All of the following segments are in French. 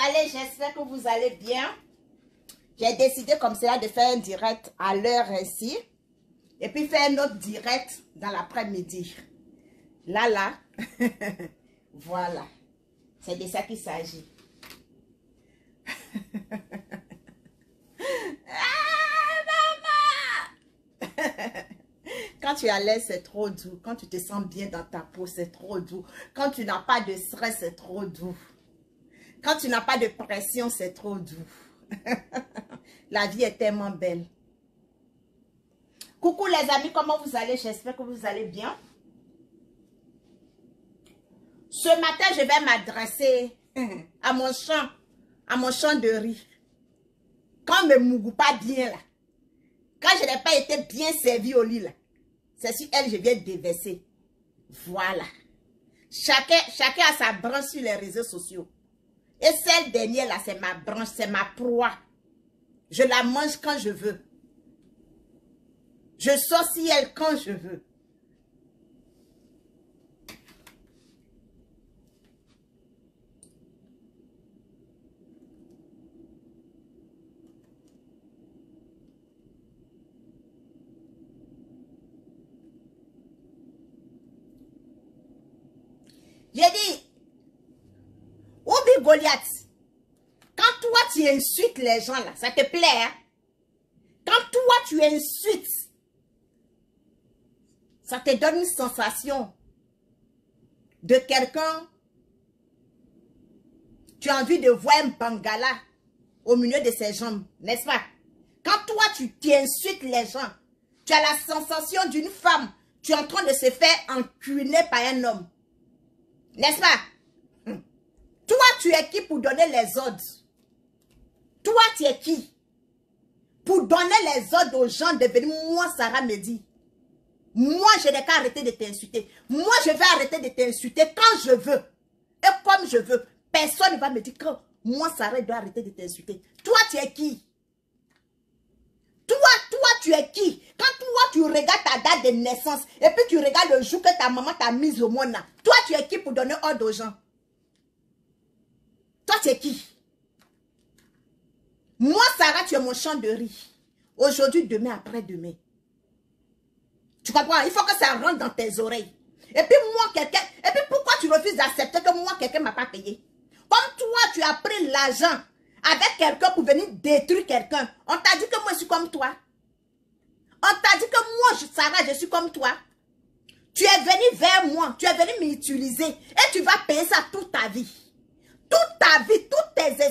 allez? J'espère que vous allez bien. J'ai décidé comme cela de faire un direct à l'heure ici. Et puis faire un autre direct dans l'après-midi. Là. Voilà. C'est de ça qu'il s'agit. Ah, maman! Quand tu es à l'aise, c'est trop doux. Quand tu te sens bien dans ta peau, c'est trop doux. Quand tu n'as pas de stress, c'est trop doux. Quand tu n'as pas de pression, c'est trop doux. La vie est tellement belle. Coucou les amis, comment vous allez? J'espère que vous allez bien. Ce matin, je vais m'adresser à mon chant de rire. Quand me mougou pas bien là, quand je n'ai pas été bien servi au lit là, c'est sur elle je viens déverser. Voilà. Chacun a sa branche sur les réseaux sociaux. Et celle dernière là, c'est ma branche, c'est ma proie. Je la mange quand je veux. Je sors sur elle quand je veux. J'ai dit, oublie Goliath. Quand toi tu insultes les gens là, ça te plaît, hein? Quand toi tu insultes, ça te donne une sensation de quelqu'un. Tu as envie de voir un bangala au milieu de ses jambes, n'est-ce pas? Quand toi tu insultes les gens, tu as la sensation d'une femme, tu es en train de se faire enculer par un homme. N'est-ce pas? Toi, tu es qui pour donner les ordres? Toi, tu es qui pour donner les ordres aux gens de venir? Moi, Sarah me dit, moi, je n'ai qu'à arrêter de t'insulter. Moi, je vais arrêter de t'insulter quand je veux. Et comme je veux. Personne ne va me dire que moi, Sarah, doit arrêter de t'insulter. Toi, tu es qui? Toi, tu es qui? Quand toi, tu regardes ta date de naissance et puis tu regardes le jour que ta maman t'a mise au monde, toi, tu es qui pour donner ordre aux gens? Toi, tu es qui? Moi, Sarah, tu es mon chant de rire. Aujourd'hui, demain, après-demain. Tu comprends? Il faut que ça rentre dans tes oreilles. Et puis moi, quelqu'un... Et puis pourquoi tu refuses d'accepter que moi, quelqu'un ne m'a pas payé? Comme toi, tu as pris l'argent avec quelqu'un pour venir détruire quelqu'un. On t'a dit que moi, je suis comme toi. On t'a dit que moi, Sarah, je suis comme toi. Tu es venu vers moi. Tu es venu m'utiliser. Et tu vas payer ça toute ta vie. Toute ta vie, toutes tes...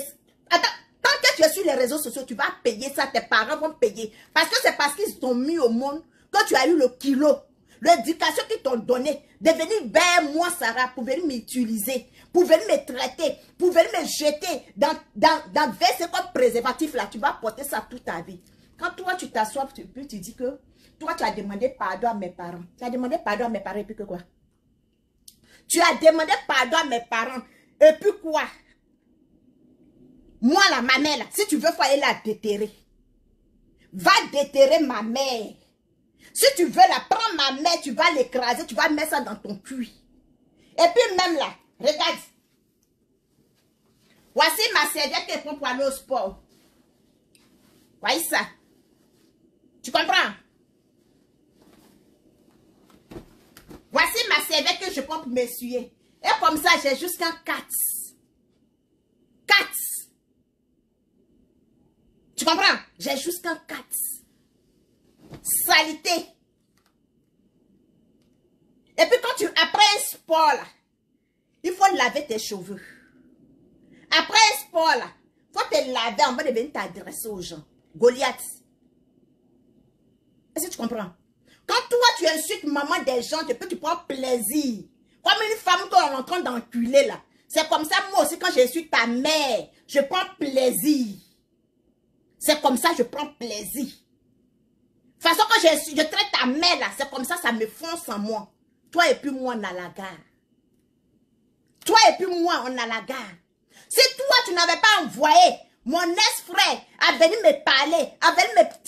Attends, tant que tu es sur les réseaux sociaux, tu vas payer ça. Tes parents vont payer. Parce que c'est parce qu'ils t'ont mis au monde que tu as eu le kilo. L'éducation qu'ils t'ont donné. De venir vers moi, Sarah, pour venir m'utiliser. Pour venir me traiter. Pour venir me jeter dans verser comme préservatif là. Tu vas porter ça toute ta vie. Quand toi, tu t'assois, tu dis que toi, tu as demandé pardon à mes parents. Tu as demandé pardon à mes parents et puis que quoi? Tu as demandé pardon à mes parents et puis quoi? Moi, là, ma mère, là, si tu veux, faut aller la déterrer. Va déterrer ma mère. Si tu veux la prendre ma mère, tu vas l'écraser, tu vas mettre ça dans ton cul. Et puis même là, regarde. Voici ma serviette qui prend pour aller au sport. Voyez ça. Tu comprends? Voici ma serviette que je prends pour m'essuyer. Et comme ça, j'ai jusqu'un 4. 4. Tu comprends? J'ai jusqu'un 4. Salité. Et puis quand après un sport là, il faut laver tes cheveux. Après un sport là, il faut te laver en bas de venir t'adresser aux gens. Goliath. Est-ce que tu comprends? Quand toi tu insultes maman des gens, tu prends plaisir. Comme une femme qu'on est en train d'enculer là. C'est comme ça moi aussi quand j'insulte ta mère, je prends plaisir. C'est comme ça je prends plaisir. De toute façon, quand je traite ta mère là, c'est comme ça, ça me fonce en moi. Toi et puis moi, on a la gare. Toi et puis moi, on a la gare. Si toi, tu n'avais pas envoyé mon ex-frère à venir me parler, à venir me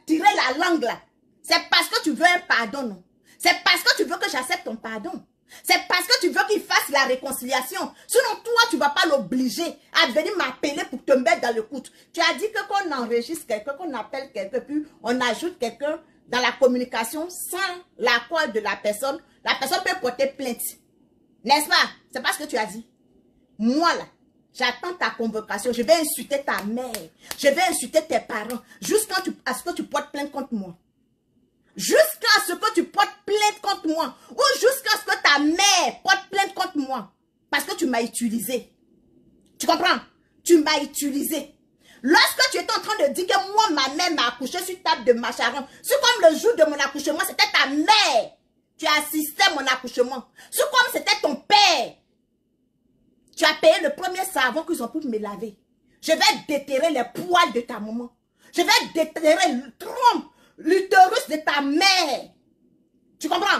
tirer la langue là, c'est parce que tu veux un pardon, non? C'est parce que tu veux que j'accepte ton pardon. C'est parce que tu veux qu'il fasse la réconciliation. Sinon, toi, tu ne vas pas l'obliger à venir m'appeler pour te mettre dans le coude. Tu as dit que qu'on enregistre quelqu'un, qu'on appelle quelqu'un, puis on ajoute quelqu'un dans la communication sans l'accord de la personne peut porter plainte. N'est-ce pas? C'est pas ce que tu as dit. Moi, là, j'attends ta convocation. Je vais insulter ta mère. Je vais insulter tes parents. Jusqu'à ce que tu portes plainte contre moi. Jusqu'à ce que tu portes plainte contre moi. Ou jusqu'à ce que ta mère porte plainte contre moi. Parce que tu m'as utilisé. Tu comprends? Tu m'as utilisé. Lorsque tu étais en train de dire que moi, ma mère m'a accouché sur table de macharon. C'est comme le jour de mon accouchement, c'était ta mère. Tu as assisté à mon accouchement. C'est comme c'était ton père. Tu as payé le premier savon qu'ils ont pu me laver. Je vais déterrer les poils de ta maman. Je vais déterrer le trompe, l'utérus de ta mère. Tu comprends?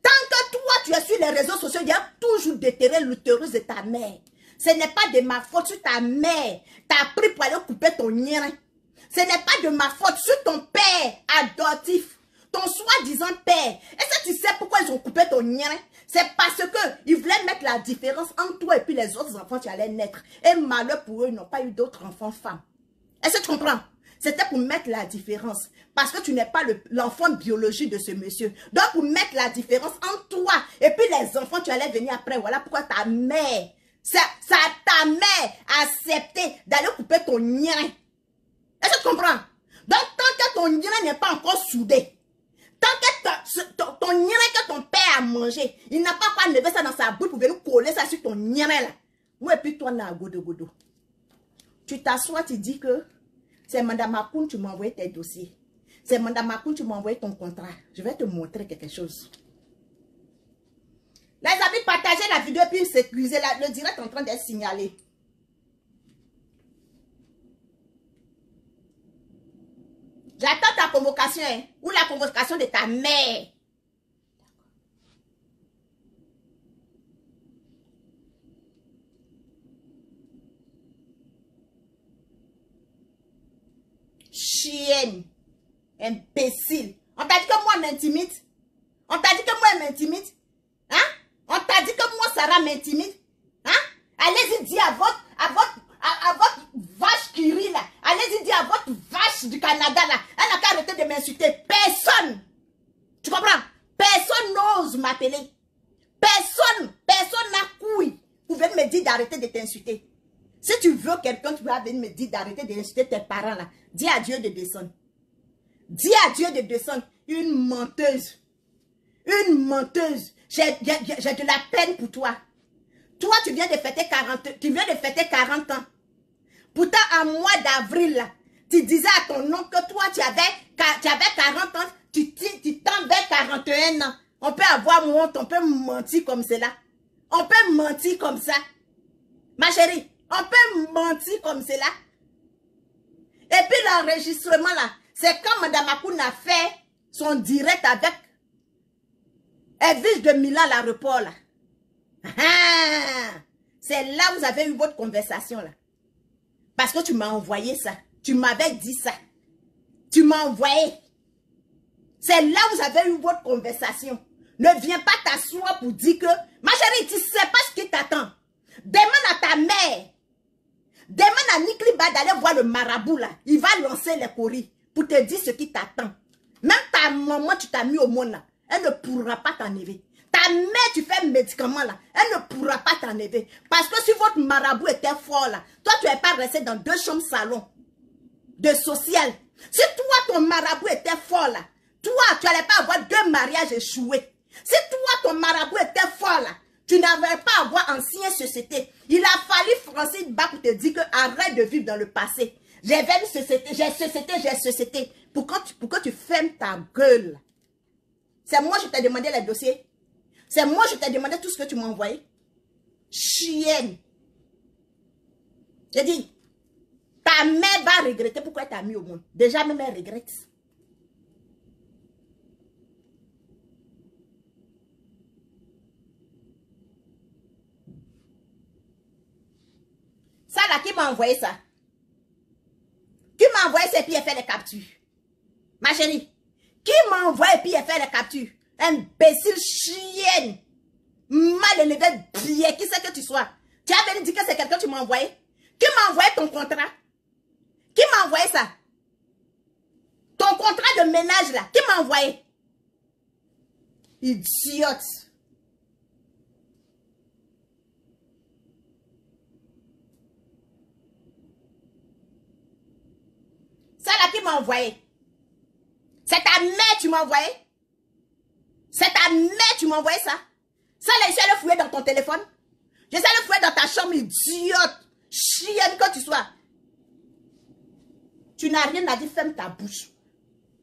Tant que toi, tu es sur les réseaux sociaux, il y a toujours déterré l'utérus de ta mère. Ce n'est pas de ma faute sur ta mère. T'as pris pour aller couper ton nien. Ce n'est pas de ma faute sur ton père adoptif. Ton soi-disant père. Est-ce que tu sais pourquoi ils ont coupé ton nien? C'est parce qu'ils voulaient mettre la différence entre toi et puis les autres enfants qui allaient naître. Et malheur pour eux, ils n'ont pas eu d'autres enfants femmes. Est-ce que tu comprends? C'était pour mettre la différence. Parce que tu n'es pas l'enfant biologique de ce monsieur. Donc pour mettre la différence entre toi et puis les enfants qui allaient venir après. Voilà pourquoi ta mère, ta mère a accepté d'aller couper ton nien. Est-ce que tu comprends? Donc tant que ton nien n'est pas encore soudé, tant que ton nien que ton père a mangé, il n'a pas quoi lever ça dans sa bouche pour venir coller ça sur ton nien là. Moi et puis toi, na godo godo. Tu t'assois, tu dis que c'est Madame Makoun, tu m'as envoyé tes dossiers. C'est Madame Makoun, tu m'as envoyé ton contrat. Je vais te montrer quelque chose. Les amis, partagez la vidéo et puis sécurisez le direct en train d'être signalé. J'attends ta convocation, hein, ou la convocation de ta mère. Chienne. Imbécile. On t'a dit que moi m'intimide? On t'a dit que moi m'intimide? Hein? On t'a dit que moi Sarah m'intimide? Hein? Allez-y dire à votre vache qui rit là. Allez-y dire à votre vache du Canada là. Elle n'a qu'à arrêter de m'insulter. Personne. Tu comprends? Personne n'ose m'appeler. Personne n'a couille pour venir me dire d'arrêter de t'insulter. Si tu veux quelqu'un, tu vas venir me dire d'arrêter d'insulter tes parents là. Dis à Dieu de descendre. Dis à Dieu de descendre. Une menteuse. Une menteuse. J'ai de la peine pour toi. Toi, tu viens de fêter 40 ans. Pourtant, en mois d'avril, tu disais à ton oncle que toi, tu avais 40 ans, tu tends vers 41 ans. On peut avoir honte, on peut mentir comme cela. On peut mentir comme ça. Ma chérie, on peut mentir comme cela. Et puis l'enregistrement là, c'est quand Madame Makoun a fait son direct avec Edwige de Milan à l'aéroport là. C'est là où vous avez eu votre conversation là. Parce que tu m'as envoyé ça. Tu m'avais dit ça. Tu m'as envoyé. C'est là où vous avez eu votre conversation. Ne viens pas t'asseoir pour dire que, ma chérie, tu ne sais pas ce qui t'attend. Demande à ta mère. Demande à Nikliba d'aller voir le marabout là. Il va lancer les coris pour te dire ce qui t'attend. Même ta maman, tu t'as mis au monde là. Elle ne pourra pas t'enlever. Ta mère, tu fais médicament là. Elle ne pourra pas t'enlever. Parce que si votre marabout était fort là, toi, tu n'es pas resté dans 2 chambres salon de social. Si toi, ton marabout était fort là, toi, tu n'allais pas avoir 2 mariages échoués. Si toi, ton marabout était fort là, tu n'avais pas à avoir ancienne société. Il a fallu Francine Ba pour te dire que arrête de vivre dans le passé. J'ai une société, j'ai société. Pour que tu fermes ta gueule. C'est moi je t'ai demandé les dossiers. C'est moi je t'ai demandé tout ce que tu m'as envoyé. Chienne. J'ai dit, ta mère va regretter pourquoi elle t'a mis au monde. Déjà même elle regrette. Ça là, qui m'a envoyé ça? Qui m'a envoyé ça et puis elle fait les captures? Ma chérie, qui m'a envoyé et puis elle fait les captures? Imbécile chienne. Mal élevé, billet, qui c'est que tu sois? Tu as venu dire que c'est quelqu'un que tu m'as envoyé? Qui m'a envoyé ton contrat? Qui m'a envoyé ça? Ton contrat de ménage là, qui m'a envoyé? Idiote. Ça là qui m'a envoyé? C'est ta mère tu m'as envoyé? C'est ta mère tu m'as envoyé ça? Ça là, je le fouiller dans ton téléphone? Je sais le fouiller dans ta chambre, idiote. Chienne que tu sois. Tu n'as rien à dire, ferme ta bouche.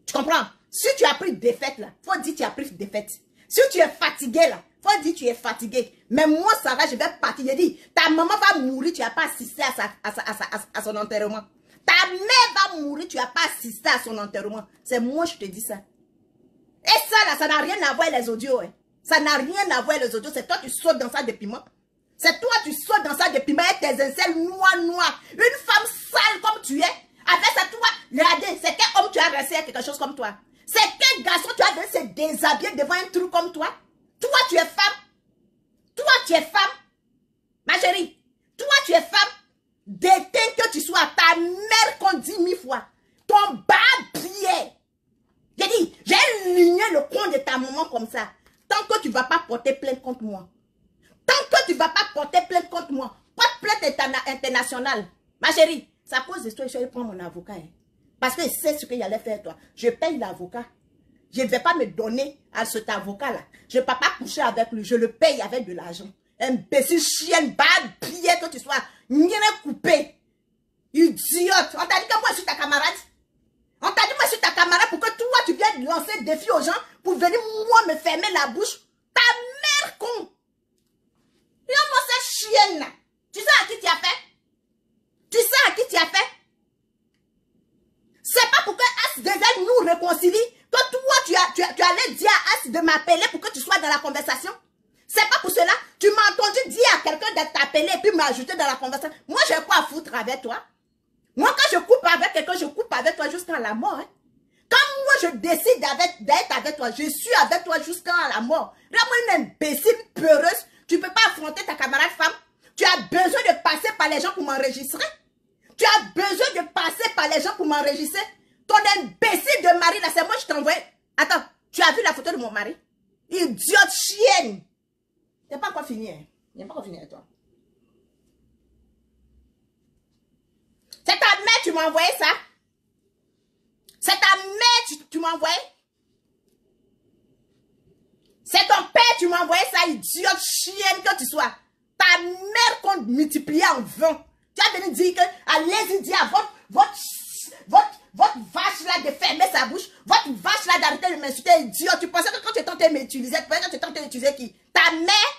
Tu comprends? Si tu as pris défaite là, faut dire que tu as pris défaite. Si tu es fatigué là, faut dire que tu es fatigué. Mais moi, Sarah, je vais partir. Je dis, ta maman va mourir, tu n'as pas assisté à son enterrement. Ta mère va mourir, tu n'as pas assisté à son enterrement. C'est moi, je te dis ça. Et ça là, ça n'a rien à voir les audios. Hein. Ça n'a rien à voir les audios. C'est toi qui sautes dans ça depuis moi. C'est toi qui sautes dans ça depuis moi avec tes aisselles noires. Une femme sale comme tu es. Avec ça, toi, regardez, c'est quel homme tu as resté à quelque chose comme toi? C'est quel garçon tu as de se déshabiller devant un truc comme toi? Toi, tu es femme. Toi, tu es femme. Ma chérie, toi, tu es femme. Déteins que tu sois ta mère qu'on dit 1000 fois. Ton babier. J'ai dit, j'ai ligné le coin de ta maman comme ça. Tant que tu ne vas pas porter plainte contre moi. Tant que tu ne vas pas porter plainte contre moi. Pas de plainte internationale. Ma chérie, c'est à cause de toi que je vais prendre mon avocat. Hein. Parce que c'est ce qu'il allait faire toi. Je paye l'avocat. Je ne vais pas me donner à cet avocat-là. Je ne peux pas coucher avec lui. Je le paye avec de l'argent. Imbécile, chienne, bad, billet que tu sois. Rien coupé. Idiote. On t'a dit que moi je suis ta camarade. On t'a dit moi je suis ta camarade pour que toi tu viennes lancer des défis aux gens pour venir moi me fermer la bouche. Ta mère con. Regarde-moi cette chienne là. Tu sais à qui tu as fait? Tu sais à qui tu as fait? C'est pas pour que As2L nous réconcilie que toi tu allais dire à As de m'appeler pour que tu sois dans la conversation. C'est pas pour cela. Tu m'as entendu dire à quelqu'un de t'appeler et puis m'ajouter dans la conversation. Moi j'ai quoi à foutre avec toi? Moi quand je coupe avec quelqu'un, je coupe avec toi jusqu'à la mort. Hein? Quand moi je décide d'être avec toi, je suis avec toi jusqu'à la mort. Regarde-moi une imbécile peureuse. Tu ne peux pas affronter ta camarade femme. Tu as besoin de passer par les gens pour m'enregistrer. Tu as besoin de passer par les gens pour m'enregistrer. Ton imbécile de mari, là, c'est moi qui t'envoie. Attends, tu as vu la photo de mon mari? Idiote chienne. Il n'est pas encore fini. Hein? Il n'est pas encore fini avec toi. C'est ta mère, tu m'as envoyé ça? C'est ta mère, tu m'as envoyé? C'est ton père, tu m'as envoyé ça, idiote chienne que tu sois. Ta mère qu'on multiplie en 20. Tu as venu dire que, allez-y dire à votre vache là de fermer sa bouche, votre vache là d'arrêter de m'insulter, idiot. Tu pensais que quand tu étais en train de m'utiliser, tu pensais que tu étais en train d'utiliser qui? Ta mère?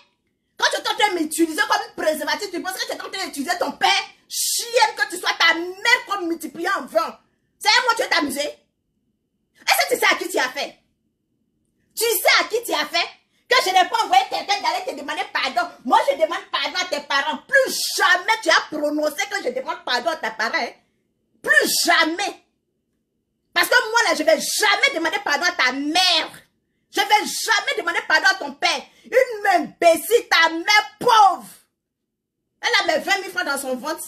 Quand tu étais en train de m'utiliser comme une préservative, tu pensais que tu étais en train d'utiliser ton père? Chienne que tu sois, ta mère qu'on multiplie en 20. C'est à moi tu veux t'amuser? Est-ce que tu sais à qui tu as fait? Tu sais à qui tu as fait? Que je n'ai pas envoyé quelqu'un d'aller te demander pardon. Moi, je demande pardon à tes parents. Plus jamais tu as prononcé que je demande pardon à tes parents. Hein? Plus jamais. Parce que moi, là, je ne vais jamais demander pardon à ta mère. Je ne vais jamais demander pardon à ton père. Une imbécile, ta mère pauvre. Elle a mes 20 000 francs dans son ventre.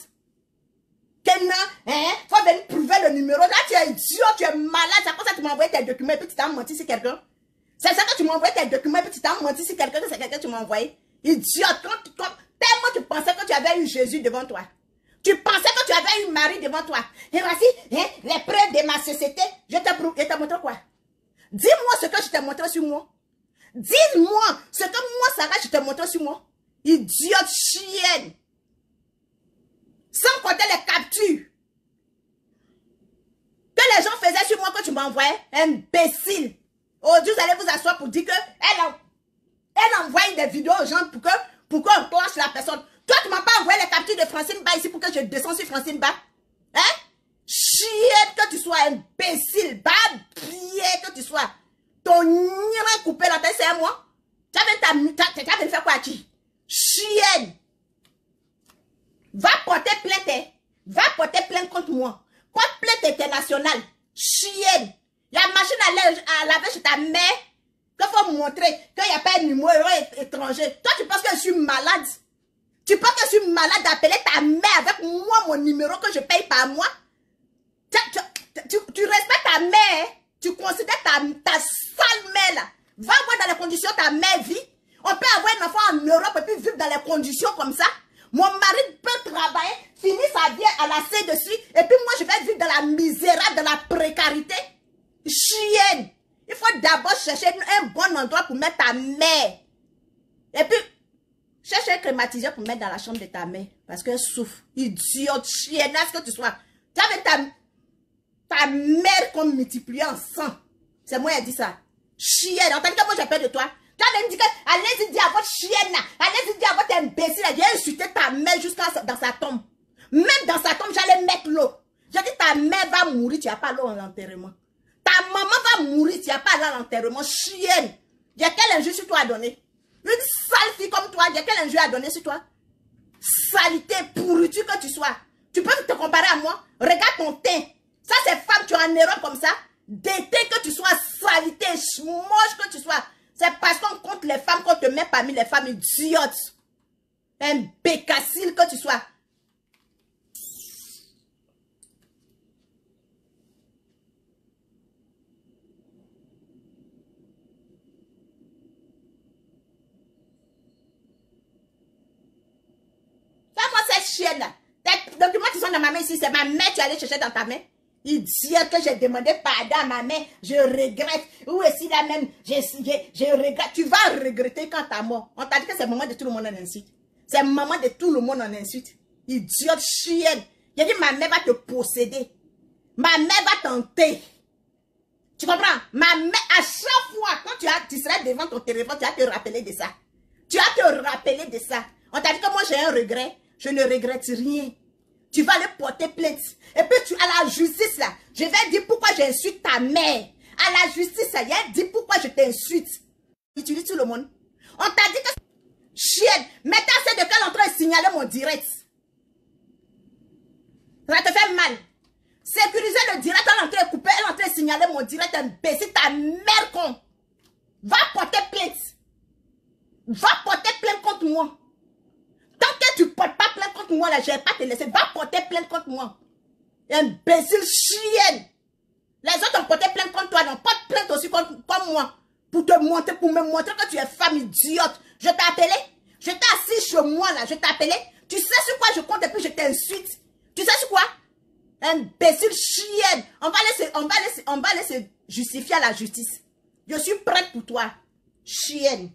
Qu'elle n'a, hein? Faut venir prouver le numéro. Là, tu es idiot, tu es malade. C'est pour ça que tu m'as envoyé tes documents et puis tu t'as menti sur quelqu'un. C'est ça que tu m'as envoyé tes documents et puis tu t'as menti sur quelqu'un que c'est quelqu'un que tu m'as envoyé. Idiote. Tellement tu pensais que tu avais eu Jésus devant toi. Tu pensais que tu avais eu Marie devant toi. Et voici, hein, les preuves de ma société. Je te montre quoi? Dis-moi ce que je t'ai montré sur moi. Dis-moi ce que moi, Sarah, je t'ai montré sur moi. Idiote chienne. Sans compter les captures que les gens faisaient sur moi que tu m'envoyais. Imbécile. Aujourd'hui, vous allez vous asseoir pour dire qu'elle envoie des vidéos aux gens pour qu'on clenche la personne. Toi, tu ne m'as pas envoyé les captures de Francine Ba ici pour que je descende sur Francine Ba. Hein? Chienne que tu sois, imbécile, babier que tu sois. Ton nira coupé la tête, c'est à moi. Tu as venu faire quoi à qui? Chienne. Va porter plainte. Hein? Va porter plainte contre moi. Porte plainte internationale. Chienne. La machine à laver chez ta mère. qu'il faut montrer qu'il n'y a pas un numéro étranger. Toi, tu penses que je suis malade? Tu penses que je suis malade d'appeler ta mère avec moi, mon numéro que je paye par mois? Tu respectes ta mère, tu considères ta sale mère là. Va voir dans les conditions ta mère vit. On peut avoir un enfant en Europe et puis vivre dans les conditions comme ça. Mon mari peut travailler, finir sa vie à la C dessus, et puis moi je vais vivre dans la misérable, dans la précarité. Chienne! Il faut d'abord chercher un bon endroit pour mettre ta mère. Et puis, cherche un crématiseur pour mettre dans la chambre de ta mère. Parce qu'elle souffre. Idiote, chienne, est-ce que tu sois. Tu avais ta mère comme multipliée en 100. C'est moi qui ai dit ça. Chienne, entendez que moi j'ai peur de toi. Tu avais dit que, allez-y dire à votre chienne là, allez-y dire à votre imbécile là, j'ai insulté ta mère jusqu'à dans sa tombe. Même dans sa tombe, j'allais mettre l'eau. J'ai dit ta mère va mourir, tu n'as pas l'eau en enterrement. Ta maman va mourir, tu n'as pas l'eau en enterrement. Chienne. J'ai quel injure sur toi à donner? Une sale fille comme toi, j'ai quel injure à donner sur toi? Saleté, pourriture que tu sois. Tu peux te comparer à moi? Regarde ton teint. Ça, c'est femme, tu es en Europe comme ça. D'été que tu sois, saleté, moche que tu sois. C'est parce qu'on compte les femmes qu'on te met parmi les femmes idiotes. Un bécassile que tu sois. Fais-moi cette chienne-là. Tes documents qui sont dans ma main ici, c'est ma mère que tu allais chercher dans ta main. Idiote que j'ai demandé pardon à ma mère, je regrette. Ou est-ce là même, je regrette. Tu vas regretter quand t'as mort. On t'a dit que c'est maman de tout le monde en insulte. C'est maman de tout le monde en insulte. Idiote chienne. J'ai dit ma mère va te posséder. Ma mère va tenter. Tu comprends? Ma mère, à chaque fois, quand tu seras devant ton téléphone, tu vas te rappeler de ça. Tu vas te rappeler de ça. On t'a dit que moi j'ai un regret. Je ne regrette rien. Tu vas aller porter plainte. Et puis à la justice là, je vais dire pourquoi j'insulte ta mère. À la justice là, il a dit pourquoi je t'insulte. Utilise tout le monde. On t'a dit que chienne, maintenant c'est de quelle entrée signaler mon direct. Ça te fait mal. Sécuriser le direct, l'entrée est coupée, l'entrée est signalée mon direct, imbécile, ta mère con. Va porter plainte. Va porter plainte contre moi. Tant que tu ne portes pas plainte contre moi, là, je ne vais pas te laisser. Va porter plainte contre moi. Imbécile chienne. Les autres ont porté plainte contre toi, non. Porte plainte aussi contre moi. Pour me montrer que tu es femme idiote. Je t'ai appelé. Je t'ai assis chez moi, là. Je t'ai appelé. Tu sais sur quoi je compte et puis je t'insulte. Tu sais sur quoi? Imbécile chienne. On va laisser justifier à la justice. Je suis prête pour toi. Chienne.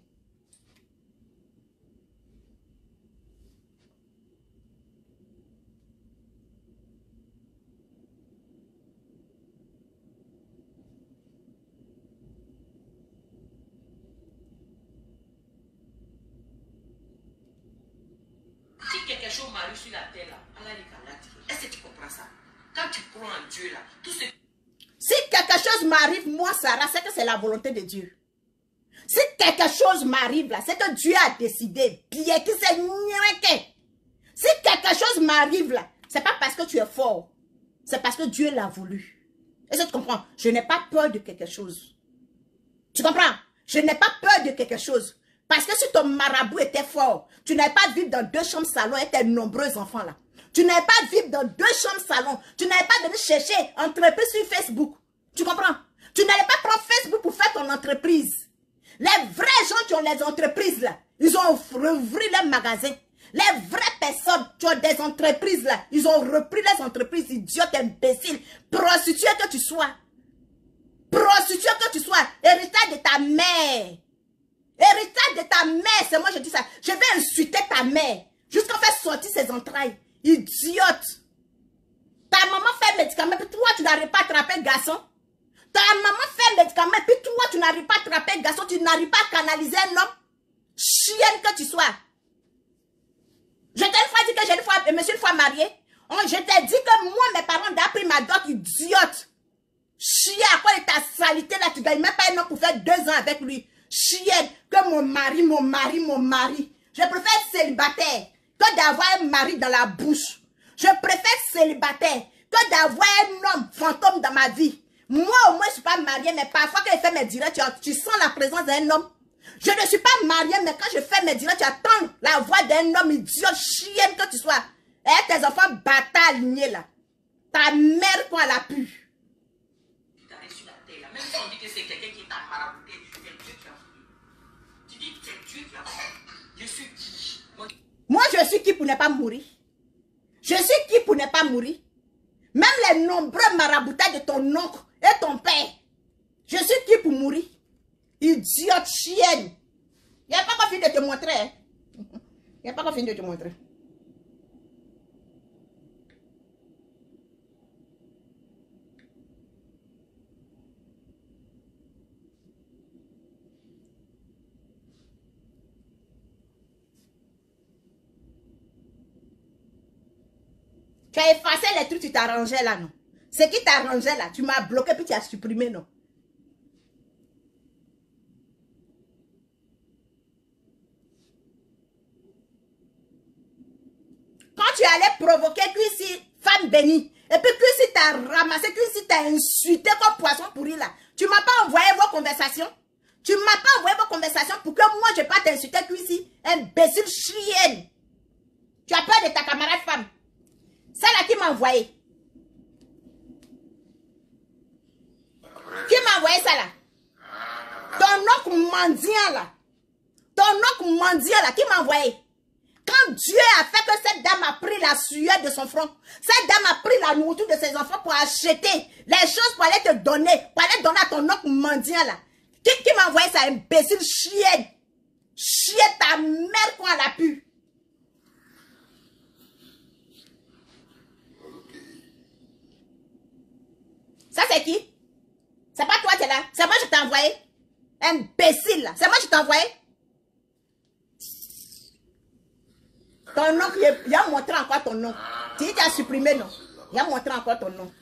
Si quelque chose m'arrive sur la terre, là, est-ce que tu comprends ça? Quand tu crois en Dieu, là, tout ce... Si quelque chose m'arrive, moi, Sarah, c'est que c'est la volonté de Dieu. Si quelque chose m'arrive, là, c'est que Dieu a décidé. Bien que c'est niaque. Si quelque chose m'arrive, là, c'est pas parce que tu es fort. C'est parce que Dieu l'a voulu. Est-ce que tu comprends? Je n'ai pas peur de quelque chose. Tu comprends? Je n'ai pas peur de quelque chose. Parce que si ton marabout était fort, tu n'allais pas vivre dans 2 chambres salon et tes nombreux enfants là. Tu n'allais pas vivre dans 2 chambres salon. Tu n'allais pas venir chercher entreprise sur Facebook. Tu comprends? Tu n'allais pas prendre Facebook pour faire ton entreprise. Les vrais gens qui ont les entreprises là, ils ont rouvert leurs magasins. Les vraies personnes qui ont des entreprises là, ils ont repris les entreprises, idiotes, imbéciles, prostituées que tu sois. Prostituée que tu sois, héritage de ta mère. Héritage de ta mère, c'est moi je dis ça. Je vais insulter ta mère jusqu'à faire sortir ses entrailles. Idiote. Ta maman fait médicament, puis toi tu n'arrives pas à attraper garçon. Ta maman fait médicament, puis toi tu n'arrives pas à attraper garçon, tu n'arrives pas à canaliser un homme. Chienne que tu sois. Je t'ai une fois dit que j'ai me suis une fois mariée. Je t'ai dit que moi mes parents ont pris ma dot, idiote. Chienne, à quoi est ta saleté là, tu gagnes même pas un homme pour faire 2 ans avec lui. Chienne, que mon mari. Je préfère célibataire que d'avoir un mari dans la bouche. Je préfère célibataire que d'avoir un homme fantôme dans ma vie. Moi, au moins, je ne suis pas mariée, mais parfois, quand je fais mes directs, tu sens la présence d'un homme. Je ne suis pas mariée, mais quand je fais mes directs, tu attends la voix d'un homme idiot, chienne que tu sois. Et tes enfants bâtards alignés, là. Ta mère, quoi, elle a pu. Même si on dit que c'est quelqu'un qui t'a marabouté, c'est Dieu qui a voulu. Tu dis que c'est Dieu qui a voulu. Je suis qui? Moi, je suis qui pour ne pas mourir? Je suis qui pour ne pas mourir? Même les nombreux maraboutages de ton oncle et ton père. Je suis qui pour mourir? Idiote chienne. Il n'y a pas encore fini de te montrer. Hein? Il n'y a pas encore fini de te montrer. Tu as effacé les trucs, tu t'arrangeais là, non? Ce qui t'arrangeait là, tu m'as bloqué puis tu as supprimé, non? Quand tu allais provoquer Cuissi, femme bénie, et puis Cuissi t'a ramassé, Cuissi t'a insulté comme poisson pourri là, tu m'as pas envoyé vos conversations? Tu m'as pas envoyé vos conversations pour que moi je pas t'insulter Cuissi, imbécile chienne. Tu as peur de ta camarade femme? Celle-là qui m'a envoyé. Qui m'a envoyé ça là? Ton oncle mendiant là. Ton oncle mendiant là, qui m'a envoyé? Quand Dieu a fait que cette dame a pris la sueur de son front, cette dame a pris la nourriture de ses enfants pour acheter les choses pour aller te donner, pour aller donner à ton oncle mendiant là. Qui m'a envoyé ça, imbécile chienne? Chienne ta mère quoi elle a pu. Ça c'est qui? C'est pas toi qui es là. C'est moi qui t'ai envoyé. Imbécile là. C'est moi qui t'ai envoyé. Ton oncle, il a montré encore ton nom. Tu dis tu as supprimé non. Il a montré encore ton nom.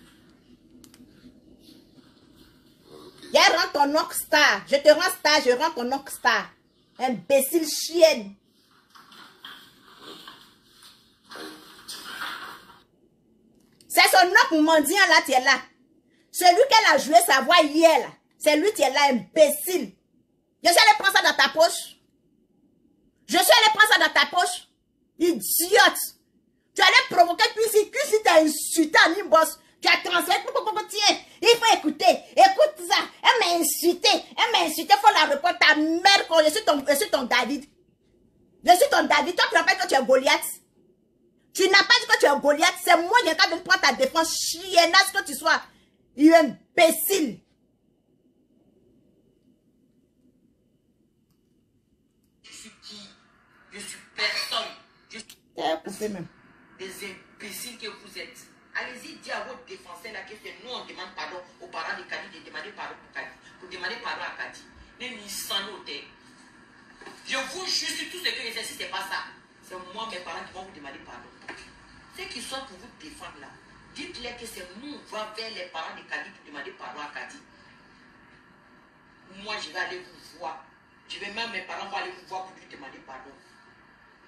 Il rend ton oncle star. Je te rends star, je rends ton oncle star. Imbécile chienne. C'est son oncle mendiant là, tu es là. Celui qu'elle a joué sa voix hier, là, c'est lui qui est là, imbécile. Je suis allé prendre ça dans ta poche. Je suis allé prendre ça dans ta poche. Idiote. Tu allais provoquer Cuissi t'a insulté en inbox. Tu as transféré. Tiens, il faut écouter. Écoute ça. Elle m'a insulté. Il faut la répondre. Ta mère, quand je suis ton David. Je suis ton David. Toi, tu n'as pas dit que tu es Goliath. Tu n'as pas dit que tu es Goliath. C'est moi qui ai qu'à prendre ta défense. Chiennasse que tu sois. Il est imbécile. Je suis qui? Je suis personne. Je suis coupé même. Des imbéciles que vous êtes. Allez-y, dites à votre défenseur là que c'est nous on demande pardon aux parents de Kadi de demander pardon pour Kadi. Pour demander pardon à Kadi. Même ils s'en notent. Je vous jure sur tout ce que je sais, c'est pas ça. C'est moi, mes parents qui vont vous demander pardon. Ceux qui sont pour vous défendre là. Dites-les que c'est nous, on va vers les parents de Kadi pour demander pardon à Kadi. Moi, je vais aller vous voir. Je vais même, mes parents vont aller vous voir pour lui demander pardon.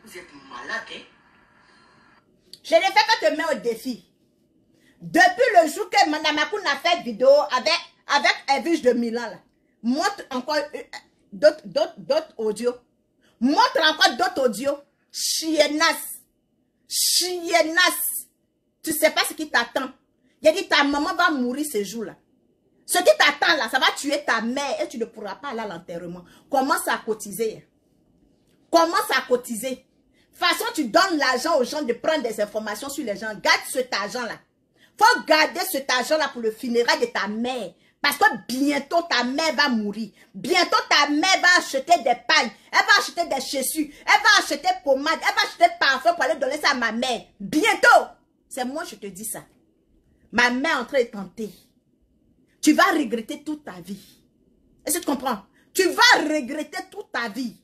Vous êtes malade, hein? Je ne fais que te mettre au défi. Depuis le jour que Manamakoun a fait vidéo avec Edwige de Milan, là, montre encore d'autres audios. Montre encore d'autres audios. Chiennasse. Chiennasse. Tu sais pas ce qui t'attend. Il a dit ta maman va mourir ce jour-là. Ce qui t'attend là, ça va tuer ta mère et tu ne pourras pas aller à l'enterrement. Commence à cotiser. Commence à cotiser. De toute façon, tu donnes l'argent aux gens de prendre des informations sur les gens. Garde cet argent-là. Faut garder cet argent-là pour le funérail de ta mère. Parce que bientôt ta mère va mourir. Bientôt ta mère va acheter des pailles. Elle va acheter des chaussures. Elle va acheter pommade. Elle va acheter parfum pour aller donner ça à ma mère. Bientôt. C'est moi je te dis ça. Ma mère est en train de tenter. Tu vas regretter toute ta vie. Est-ce que tu comprends? Tu vas regretter toute ta vie.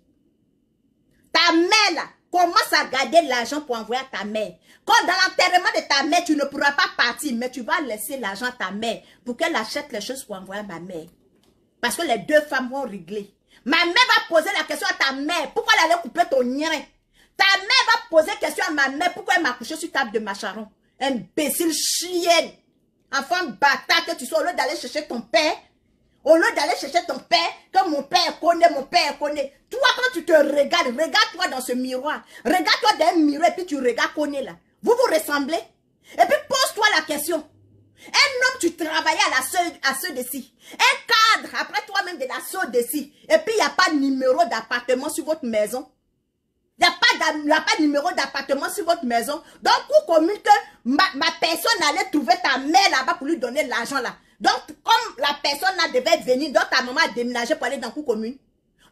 Ta mère là, commence à garder l'argent pour envoyer à ta mère. Quand dans l'enterrement de ta mère, tu ne pourras pas partir, mais tu vas laisser l'argent à ta mère pour qu'elle achète les choses pour envoyer à ma mère. Parce que les deux femmes vont régler. Ma mère va poser la question à ta mère. Pourquoi elle allait couper ton nien? Ta mère va poser question à ma mère. Pourquoi elle m'a couché sur table de macharon? Imbécile chienne. Enfant bâtard que tu sois, au lieu d'aller chercher ton père, au lieu d'aller chercher ton père, que mon père connaît, Toi, quand tu te regardes, regarde-toi dans ce miroir. Regarde-toi dans un miroir et puis tu regardes connaît là. Vous vous ressemblez? Et puis pose-toi la question. Un homme, tu travaillais à ceux d'ici. Un cadre, après toi-même de la ceux d'ici. Et puis il n'y a pas de numéro d'appartement sur votre maison. Il n'y a pas de numéro d'appartement sur votre maison. Donc, pour commune que ma personne allait trouver ta mère là-bas pour lui donner l'argent là. Donc, comme la personne là devait venir, donc ta maman a déménagé pour aller dans la cour commune.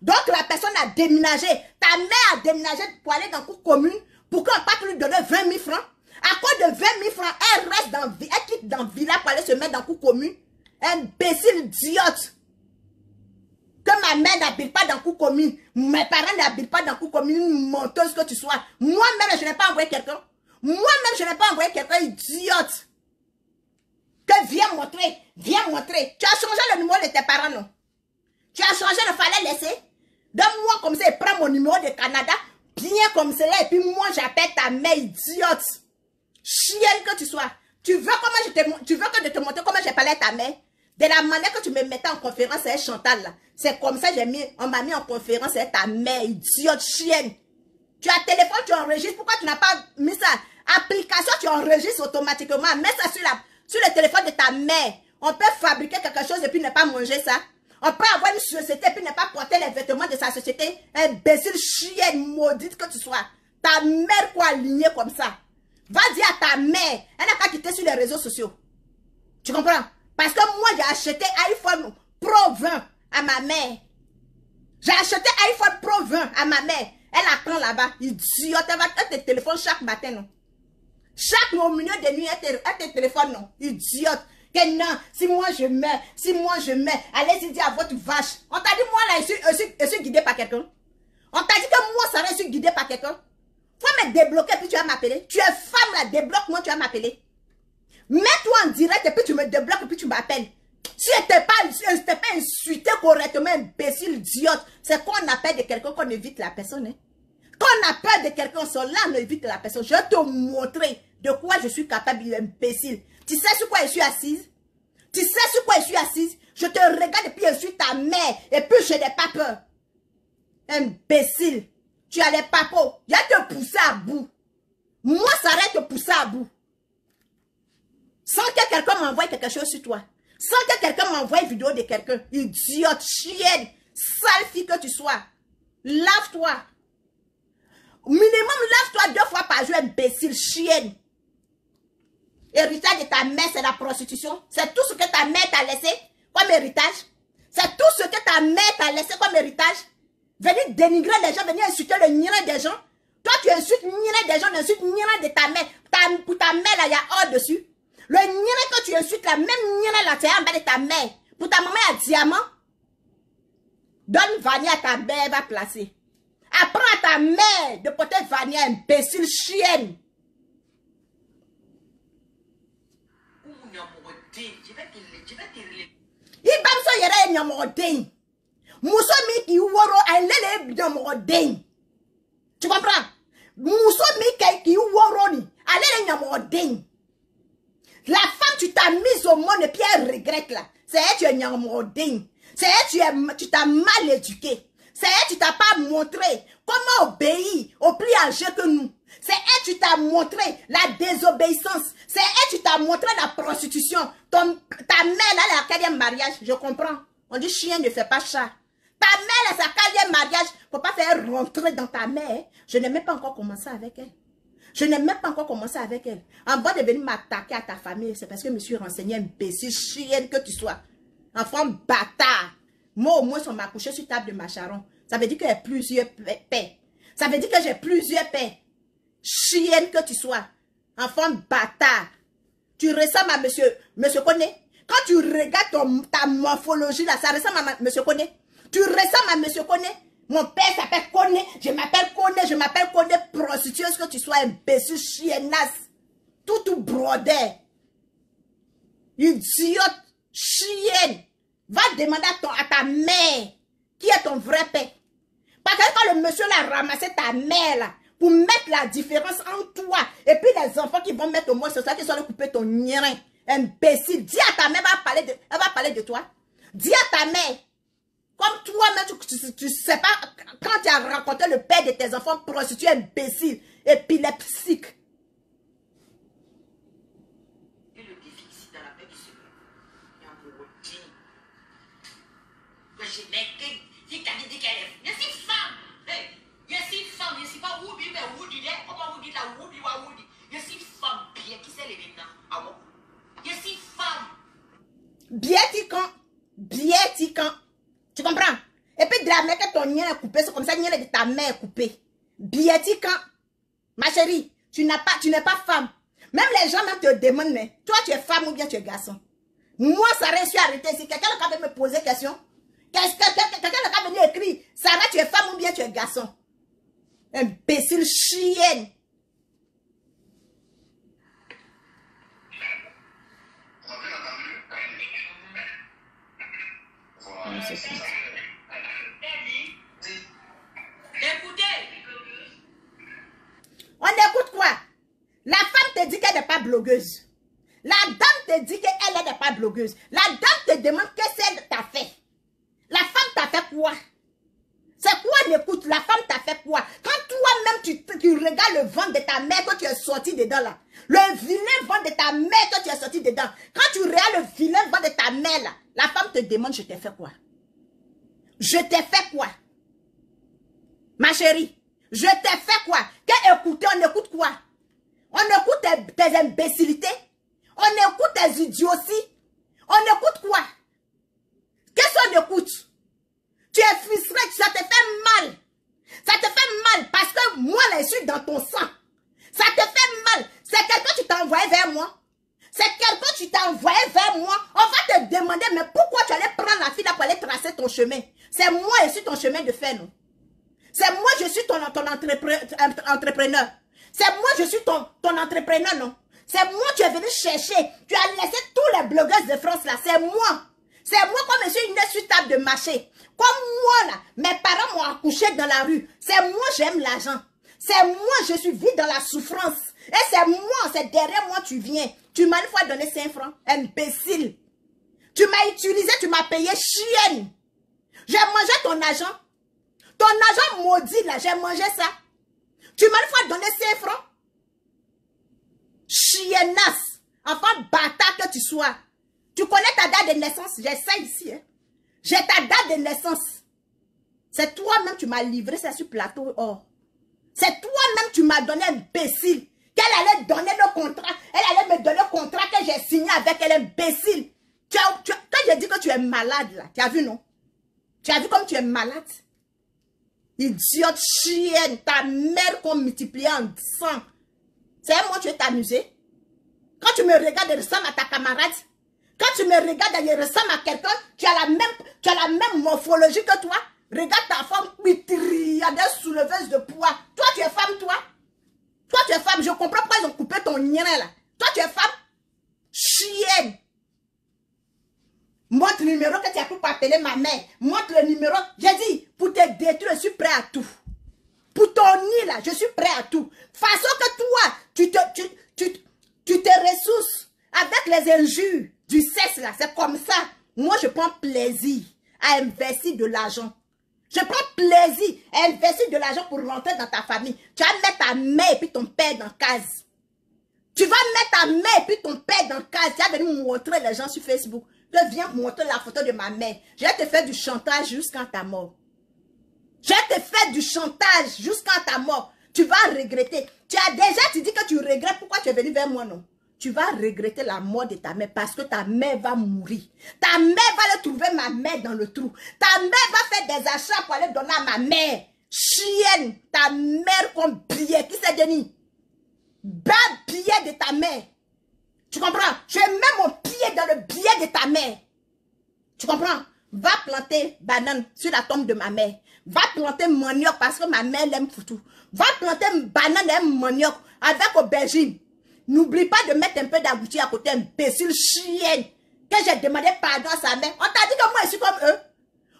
Donc, la personne a déménagé. Ta mère a déménagé pour aller dans la cour commune pour qu'on ne pas lui donner 20 000 francs. À cause de 20 000 francs, elle quitte dans le village pour aller se mettre dans la cour commune. Imbécile, idiote. Que ma mère n'habite pas dans la cour commune. Mes parents n'habitent pas dans la cour commune. Une menteuse que tu sois. Moi-même, je n'ai pas envoyé quelqu'un. Moi-même, je n'ai pas envoyé quelqu'un, idiote. Que viens montrer. Viens montrer. Tu as changé le numéro de tes parents, non? Tu as changé, il fallait laisser. Donne-moi comme ça et prends mon numéro de Canada. Bien comme cela. Et puis moi, j'appelle ta mère, idiote. Chienne que tu sois. Tu veux que je te montre comment j'ai parlé à ta mère? De la manière que tu me mettais en conférence avec Chantal là. C'est comme ça on m'a mis en conférence avec ta mère, idiote, chienne. Tu as téléphone, tu enregistres. Pourquoi tu n'as pas mis ça? Application, tu enregistres automatiquement. Mets ça sur le téléphone de ta mère. On peut fabriquer quelque chose et puis ne pas manger ça. On peut avoir une société et puis ne pas porter les vêtements de sa société. Imbécile, chienne, maudite que tu sois. Ta mère quoi alignée comme ça. Va dire à ta mère. Elle n'a pas quitté sur les réseaux sociaux. Tu comprends? Parce que moi, j'ai acheté iPhone Pro 20 à ma mère. J'ai acheté iPhone Pro 20 à ma mère. Elle attend là-bas. Idiote, elle va te téléphone chaque matin, non? Chaque milieu de nuit, elle te téléphone, non? Idiote. Que non, si moi je meurs, allez-y dire à votre vache. On t'a dit, moi là, je suis guidé par quelqu'un. On t'a dit que moi, ça je suis guidé par quelqu'un. Faut me débloquer, puis tu vas m'appeler. Tu es femme là, débloque-moi, tu vas m'appeler. Mets-toi en direct et puis tu me débloques et puis tu m'appelles. Si je t'ai pas insulté correctement, imbécile, idiote, c'est qu'on appelle de quelqu'un qu'on évite la personne. Hein? Quand on appelle de quelqu'un, là, on évite la personne. Je vais te montrer de quoi je suis capable, imbécile. Tu sais sur quoi je suis assise? Tu sais sur quoi je suis assise? Je te regarde et puis je suis ta mère. Et puis je n'ai pas peur. Imbécile. Tu as les papos. Je vais te pousser à bout. Moi, ça va te pousser à bout. Sans que quelqu'un m'envoie quelque chose sur toi. Sans que quelqu'un m'envoie une vidéo de quelqu'un. Idiote, chienne, sale fille que tu sois. Lave-toi. Minimum, lave-toi 2 fois par jour, imbécile, chienne. Héritage de ta mère, c'est la prostitution. C'est tout ce que ta mère t'a laissé comme héritage. C'est tout ce que ta mère t'a laissé comme héritage. Venir dénigrer les gens, venir insulter le nira des gens. Toi, tu insultes nira des gens, tu insultes nira de ta mère. Pour ta mère, là, il y a or dessus. Le nira que tu insultes, la même nira là, c'est en bas de ta mère. Pour ta maman, il y a diamant. Donne vanille à ta mère, va placer. Apprends à ta mère de porter vanille, imbécile, chienne. Il va me dire qu'il y a un ding. Mousso mi qui woro, elle est le tu comprends? Mousso mi qui woro ni, elle est le ding. La femme, tu t'as mise au monde et puis elle regrette là. C'est elle, tu es nyamoding. C'est elle, tu t'as mal éduqué. C'est elle, tu t'as pas montré comment obéir au plus âgé que nous. C'est elle, tu t'as montré la désobéissance. C'est elle, tu t'as montré la prostitution. Ta mère, là, la 4e mariage, je comprends. On dit chien ne fait pas chat. Ta mère, là, sa 4e mariage, faut pas faire rentrer dans ta mère. Je n'ai même pas encore commencé avec elle. Je n'ai même pas encore commencé avec elle. En bas de venir m'attaquer à ta famille, c'est parce que je me suis renseigné, imbécile, chienne que tu sois. Enfant bâtard. Moi, au moins, on m'a couché sur table de macharon. Ça veut dire qu'il y a plusieurs pères. Ça veut dire que j'ai plusieurs pères. Chienne que tu sois. Enfant bâtard. Tu ressembles à monsieur Koné. Quand tu regardes ta morphologie là, ça ressemble à monsieur Koné. Tu ressembles à monsieur Koné. Mon père s'appelle Koné. Je m'appelle Koné, prostitueuse que tu sois, imbécile, chiennasse. Tout brodé. Idiote, chienne. Va demander à ta mère qui est ton vrai père. Parce que quand le monsieur a ramassé ta mère là, pour mettre la différence entre toi et puis les enfants qui vont mettre au moins, c'est ça qui sont allés couper ton nien. Imbécile. Dis à ta mère, elle va parler de toi. Dis à ta mère. Comme toi-même, tu sais pas, quand tu as rencontré le père de tes enfants prostitués, imbécile, épileptique. Et le défi ici dans la paix du Seigneur. Il y a un mot digne. Que je n'ai que. Si tu as dit qu'elle est. Je suis femme. Je suis femme. Je ne suis pas Woody, mais Woody. Comment Woody la Woody ou Woody? Je suis femme bien. Qui c'est les maintenant? Ah bon? Je suis femme. Bien tiquant. Bien tiquant. Tu comprends? Et puis de la mère que ton nien est coupé, c'est comme ça, le nien de ta mère est coupé. Bien tiquant. Ma chérie, tu n'es pas femme. Même les gens même te demandent, mais toi tu es femme ou bien tu es garçon? Moi, Sarah, je suis arrêtée ici. Quelqu'un va me poser question. Quelqu'un va venir écrire, Sarah, tu es femme ou bien tu es garçon? Imbécile chienne. On écoute quoi? La femme te dit qu'elle n'est pas blogueuse. La dame te dit qu'elle n'est pas blogueuse. La dame te demande qu'est-ce qu'elle t'a fait. La femme t'a fait quoi? C'est quoi l'écoute? La femme t'a fait quoi? Quand toi-même tu regardes le ventre de ta mère que tu es sorti dedans là. Le vilain ventre de ta mère que tu es sorti dedans. Quand tu regardes le vilain ventre de ta mère là. La femme te demande je t'ai fait quoi? Je t'ai fait quoi? Ma chérie, je t'ai fait quoi? Qu'écouter, on écoute quoi? On écoute tes imbécilités? On écoute tes idioties? On écoute quoi? Qu'est-ce qu'on écoute? Tu es frustré, ça te fait mal. Ça te fait mal parce que moi, là, je suis dans ton sang. Ça te fait mal. C'est quelqu'un qui t'a envoyé vers moi. C'est quelqu'un qui t'a envoyé vers moi. On va te demander, mais pourquoi tu allais prendre la fille là pour aller tracer ton chemin? C'est moi, je suis ton chemin de fer, non? C'est moi, je suis ton entrepreneur. C'est moi, je suis ton entrepreneur, non? C'est moi, tu es venu chercher. Tu as laissé tous les blogueuses de France, là. C'est moi. C'est moi, comme je suis une sur table de marché. Comme moi, là, mes parents m'ont accouché dans la rue. C'est moi, j'aime l'argent. C'est moi, je suis vide dans la souffrance. Et c'est moi, c'est derrière moi, tu viens. Tu m'as une fois donné 5 francs. Imbécile. Tu m'as utilisé, tu m'as payé chienne. J'ai mangé ton argent. Ton argent maudit, là, j'ai mangé ça. Tu m'as une fois donné 5 francs. Chiennasse. Enfant bâtard que tu sois. Tu connais ta date de naissance? J'ai ça ici. Hein? J'ai ta date de naissance. C'est toi-même tu m'as livré ça sur plateau. Oh. C'est toi-même tu m'as donné imbécile. Qu'elle allait donner le contrat. Elle allait me donner le contrat que j'ai signé avec elle, imbécile. Quand j'ai dit que tu es malade, là, tu as vu, non? Tu as vu comme tu es malade? Idiote chienne, ta mère qu'on multiplie en 100. C'est moi tu veux t'amuser? Quand tu me regardes, elle ressemble à ta camarade. Quand tu me regardes, elle ressemble à quelqu'un, tu as la même morphologie que toi. Regarde ta femme, il y a des souleveuses de poids. Toi, tu es femme, toi. Toi, tu es femme. Je comprends pourquoi ils ont coupé ton nien là. Toi, tu es femme. Chienne. Montre le numéro que tu as pu appeler ma mère. Montre le numéro. J'ai dit, pour te détruire, je suis prêt à tout. Pour ton nid là, je suis prêt à tout. Façon que toi, tu te ressources avec les injures du sexe là. C'est comme ça. Moi, je prends plaisir à investir de l'argent. Je prends plaisir à investir de l'argent pour rentrer dans ta famille. Tu vas mettre ta mère et puis ton père dans la case. Tu vas mettre ta mère et puis ton père dans la case. Tu vas venir montrer les gens sur Facebook. Tu viens montrer la photo de ma mère. Je vais te faire du chantage jusqu'à ta mort. Je vais te faire du chantage jusqu'à ta mort. Tu vas regretter. Tu as déjà, tu dis que tu regrettes pourquoi tu es venu vers moi, non? Tu vas regretter la mort de ta mère parce que ta mère va mourir. Ta mère va aller trouver ma mère dans le trou. Ta mère va faire des achats pour aller donner à ma mère. Chienne, ta mère comme billet. Qui s'est donné? Bas billet de ta mère. Tu comprends? Je mets mon pied dans le billet de ta mère. Tu comprends? Va planter banane sur la tombe de ma mère. Va planter manioc parce que ma mère l'aime foutu. Va planter banane et manioc avec aubergine. N'oublie pas de mettre un peu d'agouti à côté, imbécile chienne. Que j'ai demandé pardon à sa mère. On t'a dit que moi je suis comme eux.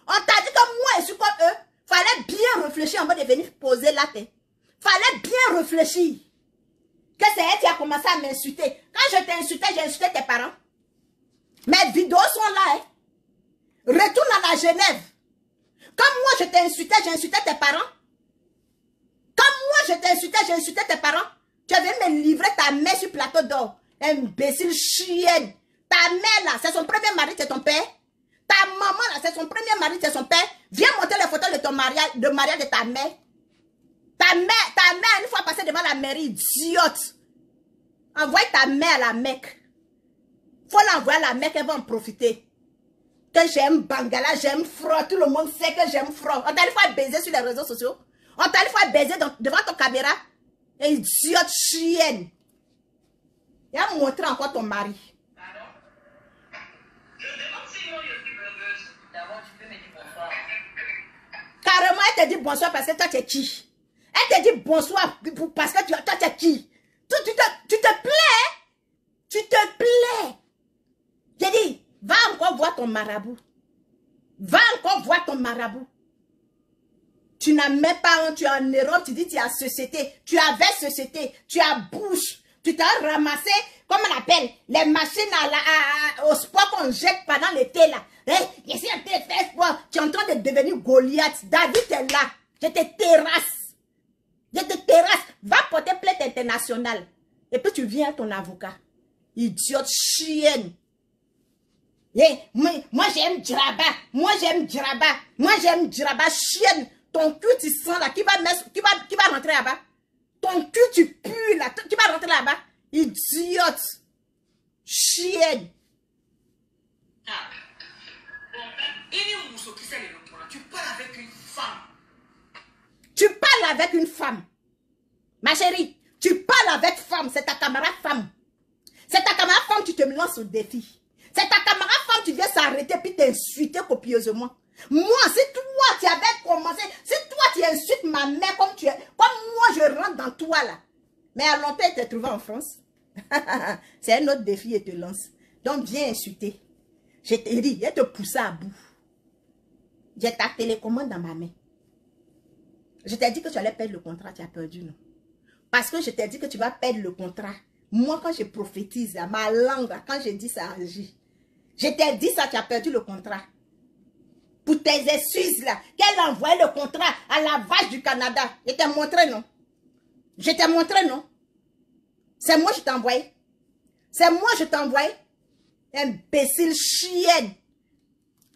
On t'a dit que moi je suis comme eux. Fallait bien réfléchir avant de venir poser la tête. Fallait bien réfléchir. que c'est elle qui a commencé à m'insulter. Quand je t'ai insulté, j'ai insulté tes parents. Mes vidéos sont là. Hein. Retourne à la Genève. Comme moi, je t'ai insulté, j'ai insulté tes parents. Comme moi, je t'ai insulté, j'ai insulté tes parents. Tu viens me livrer ta mère sur plateau d'or. Imbécile chienne. Ta mère là, c'est son premier mari, c'est ton père. Ta maman là, c'est son premier mari, c'est son père. Viens montrer les photos de ton mariage, de ta mère. Ta mère, une fois passée devant la mairie, idiote. Envoie ta mère à la Mecque. Faut l'envoyer à la Mecque, elle va en profiter. Que j'aime Bangala, j'aime Fro, tout le monde sait que j'aime Fro. On t'a une fois baiser sur les réseaux sociaux. On t'a une fois baiser devant ton caméra. Idiote chienne. Et à montrer encore ton mari. Pardon? Je demande si moi je suis heureuse. D'abord, tu peux me dire bonsoir. Carrément, elle te dit bonsoir parce que toi, tu es qui? Elle te dit bonsoir parce que toi, tu es qui? Tu te plais? Tu te plais? J'ai dit, va encore voir ton marabout. Va encore voir ton marabout. Tu n'as même pas honte, tu es en Europe, tu dis tu as société, tu avais société, tu as bouche, tu t'as ramassé, comme on appelle, les machines au sport qu'on jette pendant l'été là. Je suis en train de faire sport, tu es en train de devenir Goliath. David est là, je te terrasse. Je te terrasse, va porter plainte internationale. Et puis tu viens à ton avocat. Idiote chienne. Moi j'aime Djiraba, moi j'aime Djiraba, moi j'aime Djiraba, chienne. Ton cul, tu sens là, qui va rentrer là-bas? Ton cul, tu pues là, qui va rentrer là-bas? Idiote. Chienne. Ah. Tu parles avec une femme. Tu parles avec une femme. Ma chérie, tu parles avec femme, c'est ta camarade femme. C'est ta camarade femme, tu te lances au défi. C'est ta camarade femme, tu viens s'arrêter puis t'insulter copieusement. Moi, si toi, tu avais commencé, si toi, tu insultes ma mère comme tu es, comme moi, je rentre dans toi, là. Mais à longtemps, tu t'es trouvé en France. C'est un autre défi, et te lance. Donc, viens insulter. Je te dis, je te pousse à bout. J'ai ta télécommande dans ma main. Je t'ai dit que tu allais perdre le contrat, tu as perdu, non? Parce que je t'ai dit que tu vas perdre le contrat. Moi, quand je prophétise, là, ma langue, là, quand je dis ça, agit. Je t'ai dit ça, tu as perdu le contrat. Pour tes excuses là, qu'elle a envoyé le contrat à la vache du Canada. Je t'ai montré, non? Je t'ai montré, non? C'est moi je t'ai envoyé. C'est moi je t'ai envoyé. Imbécile chienne.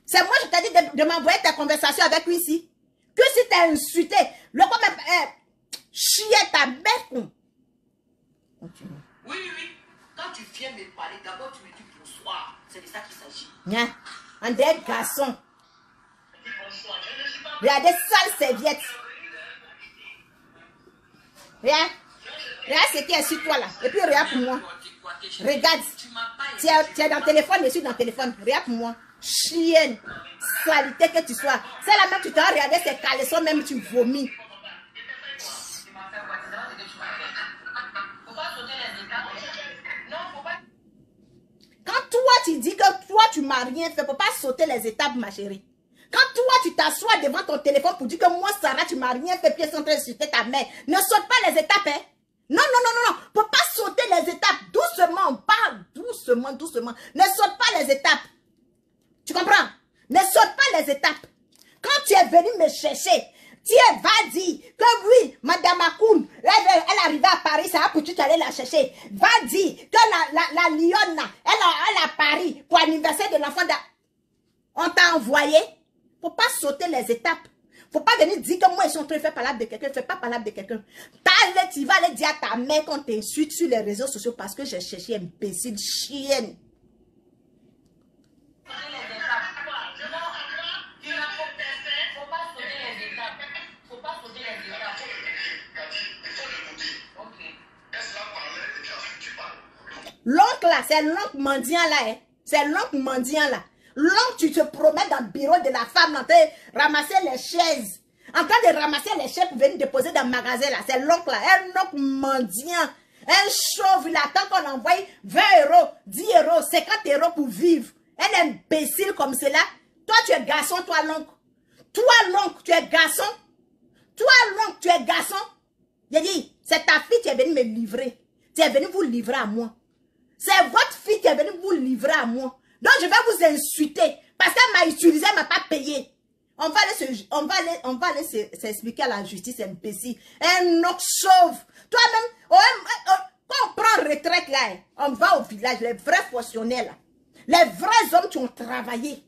C'est moi je t'ai dit de m'envoyer ta conversation avec lui ici. Que si t'as insulté, le comme chienne ta mère. Oui. Quand tu viens me parler, d'abord tu me dis bonsoir. C'est de ça qu'il s'agit. Bien. Un des garçons. Regardez sale serviette. Regarde. Regarde ce qui est sur toi là. Et puis regarde pour moi. Regarde. Tu es dans le téléphone, je suis dans le téléphone. Regarde pour moi. Chienne. Salité que tu sois. C'est la même, tu t'as regardé ces caleçons, même tu vomis. Quand toi tu dis que toi tu m'as rien fait, faut pas sauter les étapes, ma chérie. Quand toi tu t'assois devant ton téléphone pour dire que moi Sarah tu m'as rien fait, puis ils sont en train de sauter ta mère, ne saute pas les étapes, hein. Non. Faut pas sauter les étapes. Doucement, on parle doucement. Ne saute pas les étapes. Tu comprends? Ne saute pas les étapes. Quand tu es venu me chercher, tu vas dire que oui, Madame Akoun, elle arrivait à Paris, ça a pour tu aller la chercher. Va dire que la lionne, elle a Paris pour l'anniversaire de l'enfant. On t'a envoyé. Faut pas sauter les étapes. Faut pas venir dire que moi, ils sont en train de faire parler de quelqu'un. Fais pas parler de quelqu'un. Tu vas aller dire à ta mère qu'on t'insulte sur les réseaux sociaux parce que j'ai cherché un imbécile chienne. L'oncle là, c'est l'oncle mendiant là. Hein. C'est l'oncle mendiant là. L'oncle, tu te promets dans le bureau de la femme en train de ramasser les chaises. En train de ramasser les chaises pour venir déposer dans le magasin là. C'est l'oncle là. Un oncle mendiant. Un chauve, il attend qu'on envoie 20 €, 10 €, 50 € pour vivre. Un imbécile comme cela. Toi, tu es garçon, toi l'oncle. Toi l'oncle, tu es garçon. Toi l'oncle, tu es garçon. J'ai dit, c'est ta fille qui est venue me livrer. qui est venue vous livrer à moi. C'est votre fille qui est venue vous livrer à moi. Donc je vais vous insulter parce qu'elle m'a utilisé, elle m'a pas payé. On va aller s'expliquer à la justice, imbécile. Un autre chauve. Toi-même, quand on prend retraite là, on va au village, les vrais fonctionnaires là. Les vrais hommes qui ont travaillé.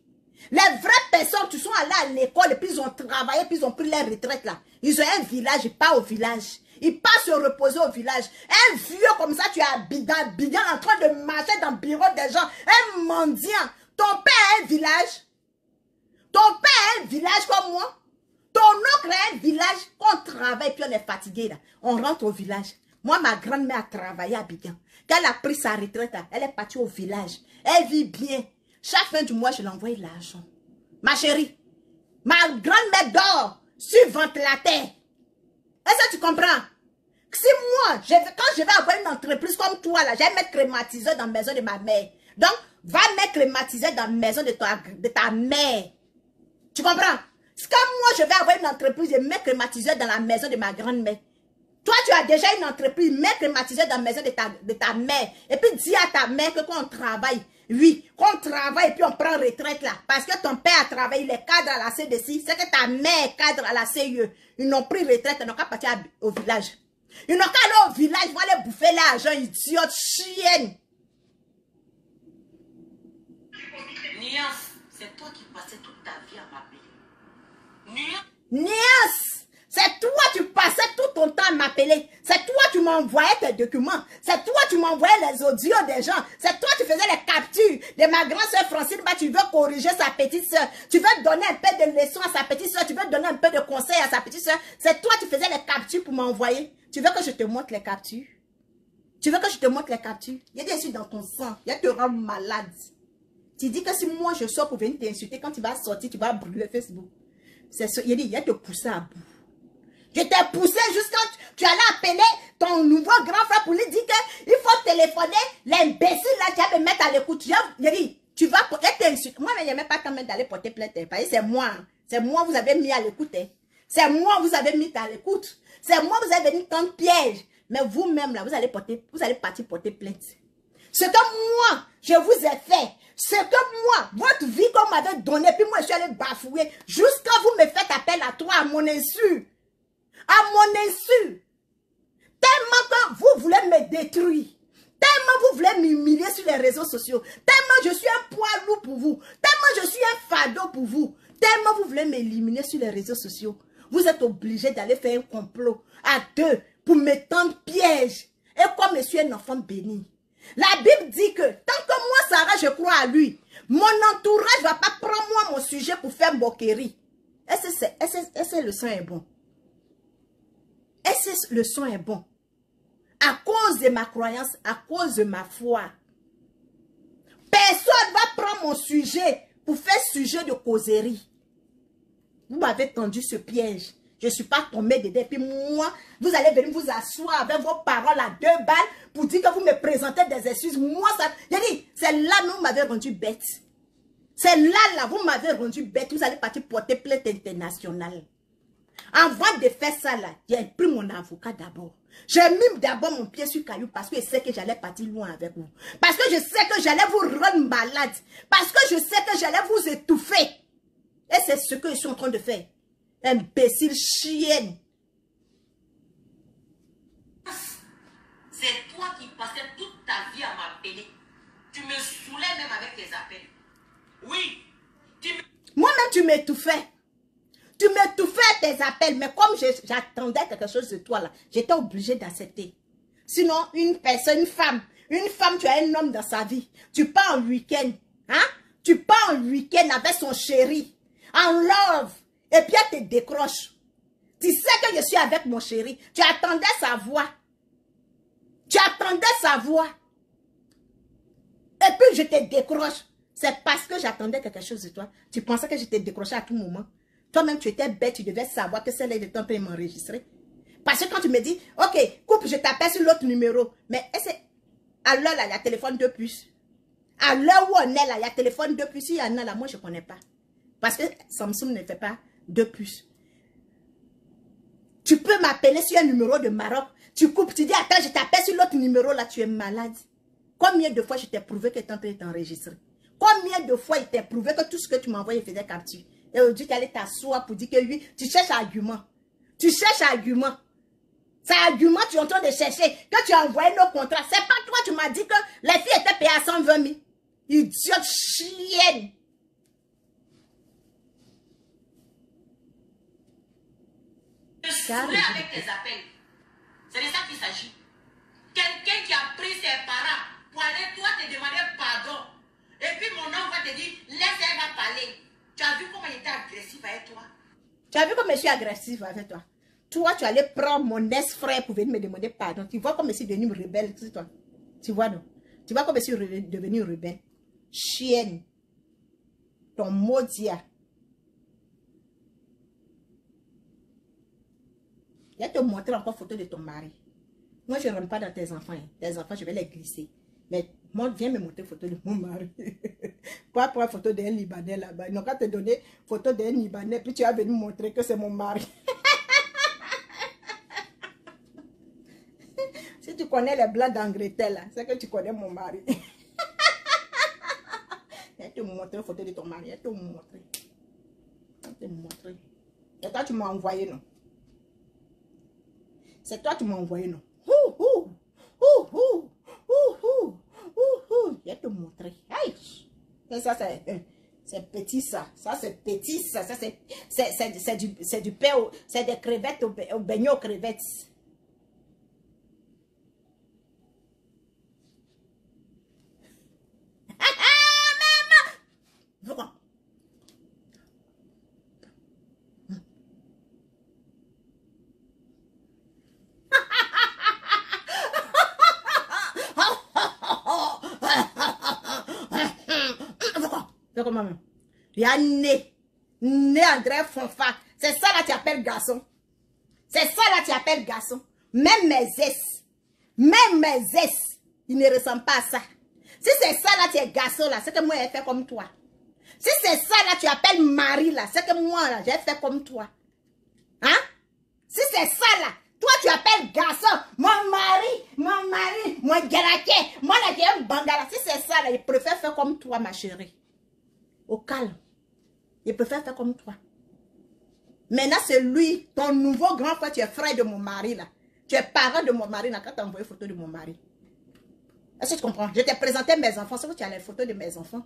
Les vraies personnes qui sont allées à l'école et puis ils ont travaillé, puis ils ont pris leur retraite là. Ils ont un village, ils partent au village. Ils partent se reposer au village. Un vieux comme ça, tu es bidon en train de marcher dans le bureau des gens. Un mendiant. Ton père a un village. Ton père a un village comme moi. Ton oncle a un village. Quand on travaille, puis on est fatigué là. On rentre au village. Moi, ma grand-mère a travaillé à Bidjan. Quand elle a pris sa retraite là, elle est partie au village. Elle vit bien. Chaque fin du mois, je lui envoie l'argent. Ma chérie, ma grand-mère dort sur ventilateur. Est-ce que tu comprends? Si moi, quand je vais avoir une entreprise comme toi, là, je vais mettre climatiseur dans la maison de ma mère. Donc, va mettre climatiseur dans la maison de ta mère. Tu comprends? Quand moi, je vais avoir une entreprise, je mets climatiseur dans la maison de ma grand-mère. Toi, tu as déjà une entreprise, mets climatiseur dans la maison de ta mère. Et puis, dis à ta mère que quand on travaille, oui, quand on travaille et puis on prend retraite là, parce que ton père a travaillé, il est cadre à la CDC, c'est que ta mère est cadre à la CIE. Ils n'ont pris retraite, ils n'ont qu'à partir au village. Ils n'ont qu'à aller au village, ils vont aller bouffer l'argent, idiote, chienne. Nuance, c'est toi qui passais toute ta vie à m'appeler. Nuance, c'est toi tu passais tout ton temps à m'appeler. C'est toi tu m'envoyais tes documents. C'est toi tu m'envoyais les audios des gens. C'est toi tu faisais les captures de ma grande soeur Francine. Bah, tu veux corriger sa petite soeur. Tu veux donner un peu de leçons à sa petite soeur. Tu veux donner un peu de conseils à sa petite soeur. C'est toi tu faisais les captures pour m'envoyer. Tu veux que je te montre les captures? Tu veux que je te montre les captures? Il y a des choses dans ton sang. Il te rend malade. Tu dis que si moi je sors pour venir t'insulter, quand tu vas sortir, tu vas brûler Facebook. C'est ça. Il y a te pousser à bout. Je t'ai poussé jusqu'à tu allais appeler ton nouveau grand frère pour lui dire qu'il faut téléphoner. L'imbécile là, tu vas me mettre à l'écoute. J'ai dit, tu vas t'insulter. Moi, je n'aimais pas quand même d'aller porter plainte. C'est moi. C'est moi vous avez mis à l'écoute. C'est moi vous avez mis à l'écoute. C'est moi vous avez mis comme piège. Mais vous-même là, vous allez partir porter plainte. Ce que moi, je vous ai fait. Ce que moi, votre vie qu'on m'avait donné, puis moi je suis allé bafouer. Jusqu'à vous me faites appel à toi, à mon insu. À mon insu. Tellement que vous voulez me détruire. Tellement vous voulez m'humilier sur les réseaux sociaux. Tellement je suis un poids lourd pour vous. Tellement je suis un fardeau pour vous. Tellement vous voulez m'éliminer sur les réseaux sociaux. Vous êtes obligé d'aller faire un complot à deux pour me tendre piège. Et comme je suis un enfant béni. La Bible dit que tant que moi, Sarah, je crois à lui, mon entourage ne va pas prendre moi mon sujet pour faire moquerie. Est-ce que le son est bon? Est-ce que le son est bon? À cause de ma croyance, à cause de ma foi. Personne ne va prendre mon sujet pour faire sujet de causerie. Vous m'avez tendu ce piège. Je ne suis pas tombée dedans. Et puis moi, vous allez venir vous asseoir avec vos paroles à 2 balles pour dire que vous me présentez des excuses. Moi, ça... J'ai dit, c'est là que vous m'avez rendu bête. C'est là, vous m'avez rendu bête. Vous allez partir porter plainte internationale. Avant de faire ça, là, j'ai pris mon avocat d'abord. J'ai mis d'abord mon pied sur caillou parce que je sais que j'allais partir loin avec vous. Parce que je sais que j'allais vous rendre malade. Parce que je sais que j'allais vous étouffer. Et c'est ce que je suis en train de faire. Imbécile chienne. C'est toi qui passais toute ta vie à m'appeler. Tu me saoulais même avec tes appels. Oui. Moi-même, tu m'étouffais. Tu m'étouffais à tes appels. Mais comme j'attendais quelque chose de toi, là, j'étais obligée d'accepter. Sinon, une personne, une femme, tu as un homme dans sa vie. Tu pars en week-end. Hein? Tu pars en week-end avec son chéri. En love. Et puis elle te décroche. Tu sais que je suis avec mon chéri. Tu attendais sa voix. Tu attendais sa voix. Et puis je te décroche. C'est parce que j'attendais quelque chose de toi. Tu pensais que je te décrochais à tout moment. Toi-même, tu étais bête. Tu devais savoir que celle-là est en train de m'enregistrer. Parce que quand tu me dis, ok, coupe, je t'appelle sur l'autre numéro. Mais à l'heure là, il y a téléphone de plus. À l'heure où on est là, il y a téléphone de plus. Il y en a là, moi je ne connais pas. Parce que Samsung ne fait pas de plus. Tu peux m'appeler sur un numéro de Maroc. Tu coupes, tu dis, attends, je t'appelle sur l'autre numéro là, tu es malade. Combien de fois je t'ai prouvé que tu es en train de t'enregistrer? Combien de fois il t'est prouvé que tout ce que tu m'envoyais faisait capture? Et aujourd'hui, tu allais t'asseoir pour dire que oui, tu cherches argument. Tu cherches argument. C'est argument, tu es en train de chercher. Que tu as envoyé nos contrats. C'est pas toi, tu m'as dit que les filles étaient payées à 120 000. Idiote chienne. Je suis avec tes appels. C'est de ça qu'il s'agit. Quelqu'un qui a pris ses parents pour aller toi te demander pardon. Et puis mon homme va te dire, laisse elle va parler. Tu as vu comment il était agressif avec toi? Tu as vu comme je suis agressif avec toi? Toi, tu allais prendre mon ex-frère pour venir me demander pardon. Tu vois comme je suis devenu rebelle, c'est toi. Tu vois, non? Tu vois comme je suis devenu rebelle. Chienne. Ton maudit. Je vais te montrer encore photo de ton mari. Moi, je ne rentre pas dans tes enfants. Hein. Tes enfants, je vais les glisser. Mais moi, viens me montrer photo de mon mari. Pas prendre photo d'un Libanais là-bas. Ils n'ont qu'à te donner photo d'un Libanais, puis tu vas venir me montrer que c'est mon mari. Si tu connais les blancs d'Angleterre, là, c'est que tu connais mon mari. Je vais te montrer photo de ton mari. Je vais te montrer. Je vais te montrer. Et toi, tu m'as envoyé, non? C'est toi qui m'as envoyé, non? Je vais te montrer. Aïe. Ça, c'est petit, ça. Ça, c'est petit, ça. Ça, c'est du pain, c'est des crevettes au beignet aux crevettes. Maman! Maman. Il y a né André Fonfa. C'est ça là tu appelles garçon. C'est ça là tu appelles garçon. Même mes ex, ils ne ressemblent pas à ça. Si c'est ça là tu es garçon là, c'est que moi j'ai fait comme toi. Si c'est ça là tu appelles mari là, c'est que moi là j'ai fait comme toi. Hein? Si c'est ça là, toi tu appelles garçon, mon mari, mon garaquet, moi là j'ai un bangala. Si c'est ça là, il préfère faire comme toi ma chérie. Au calme. Il préfère faire comme toi. Maintenant, c'est lui, ton nouveau grand frère, tu es frère de mon mari là. Tu es parent de mon mari là, quand tu as envoyé photo de mon mari. Est-ce que tu comprends? Je t'ai présenté mes enfants. C'est que tu as les photos de mes enfants.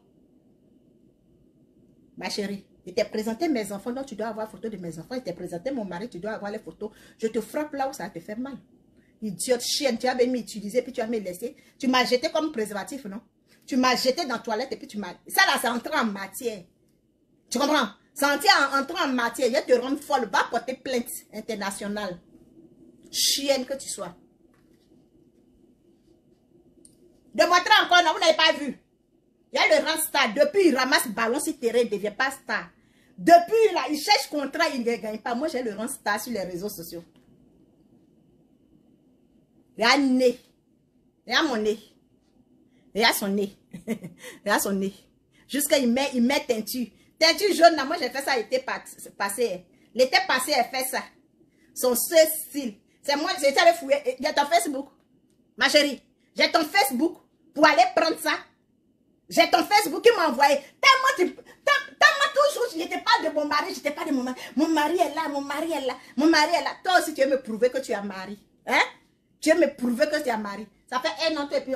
Ma chérie, je t'ai présenté mes enfants, donc tu dois avoir photo de mes enfants. Je t'ai présenté mon mari, tu dois avoir les photos. Je te frappe là où ça te fait mal. Idiote chienne, tu as même utilisé, puis tu as me laissé. Tu m'as jeté comme préservatif, non? Tu m'as jeté dans la toilette et puis tu m'as... Ça là, c'est entré en matière. Tu comprends? C'est entré en matière. Je te rends folle. Va porter plainte internationale. Chienne que tu sois. Demontrez encore, non, vous n'avez pas vu. Il y a le rang star. Depuis, il ramasse ballon sur terrain, il ne devient pas star. Depuis, là, il cherche contrat, il ne gagne pas. Moi, j'ai le rang star sur les réseaux sociaux. Il y a un nez. Il y a mon nez. Il y a son nez. Il y a son nez. Jusqu'à il met teinture. Teinture jaune, là, moi j'ai fait ça l'été passé. L'été passé, elle fait ça. Son seul style. C'est moi, j'étais allé fouiller. J'ai ton Facebook. Ma chérie, j'ai ton Facebook pour aller prendre ça. J'ai ton Facebook qui m'a envoyé. Tellement toujours, je n'étais pas de mon mari, je n'étais pas de mon mari. Mon mari est là, mon mari est là, mon mari est là. Toi aussi, tu veux me prouver que tu as mari. Hein? Tu veux me prouver que tu as mari. Ça fait 1 an, toi et puis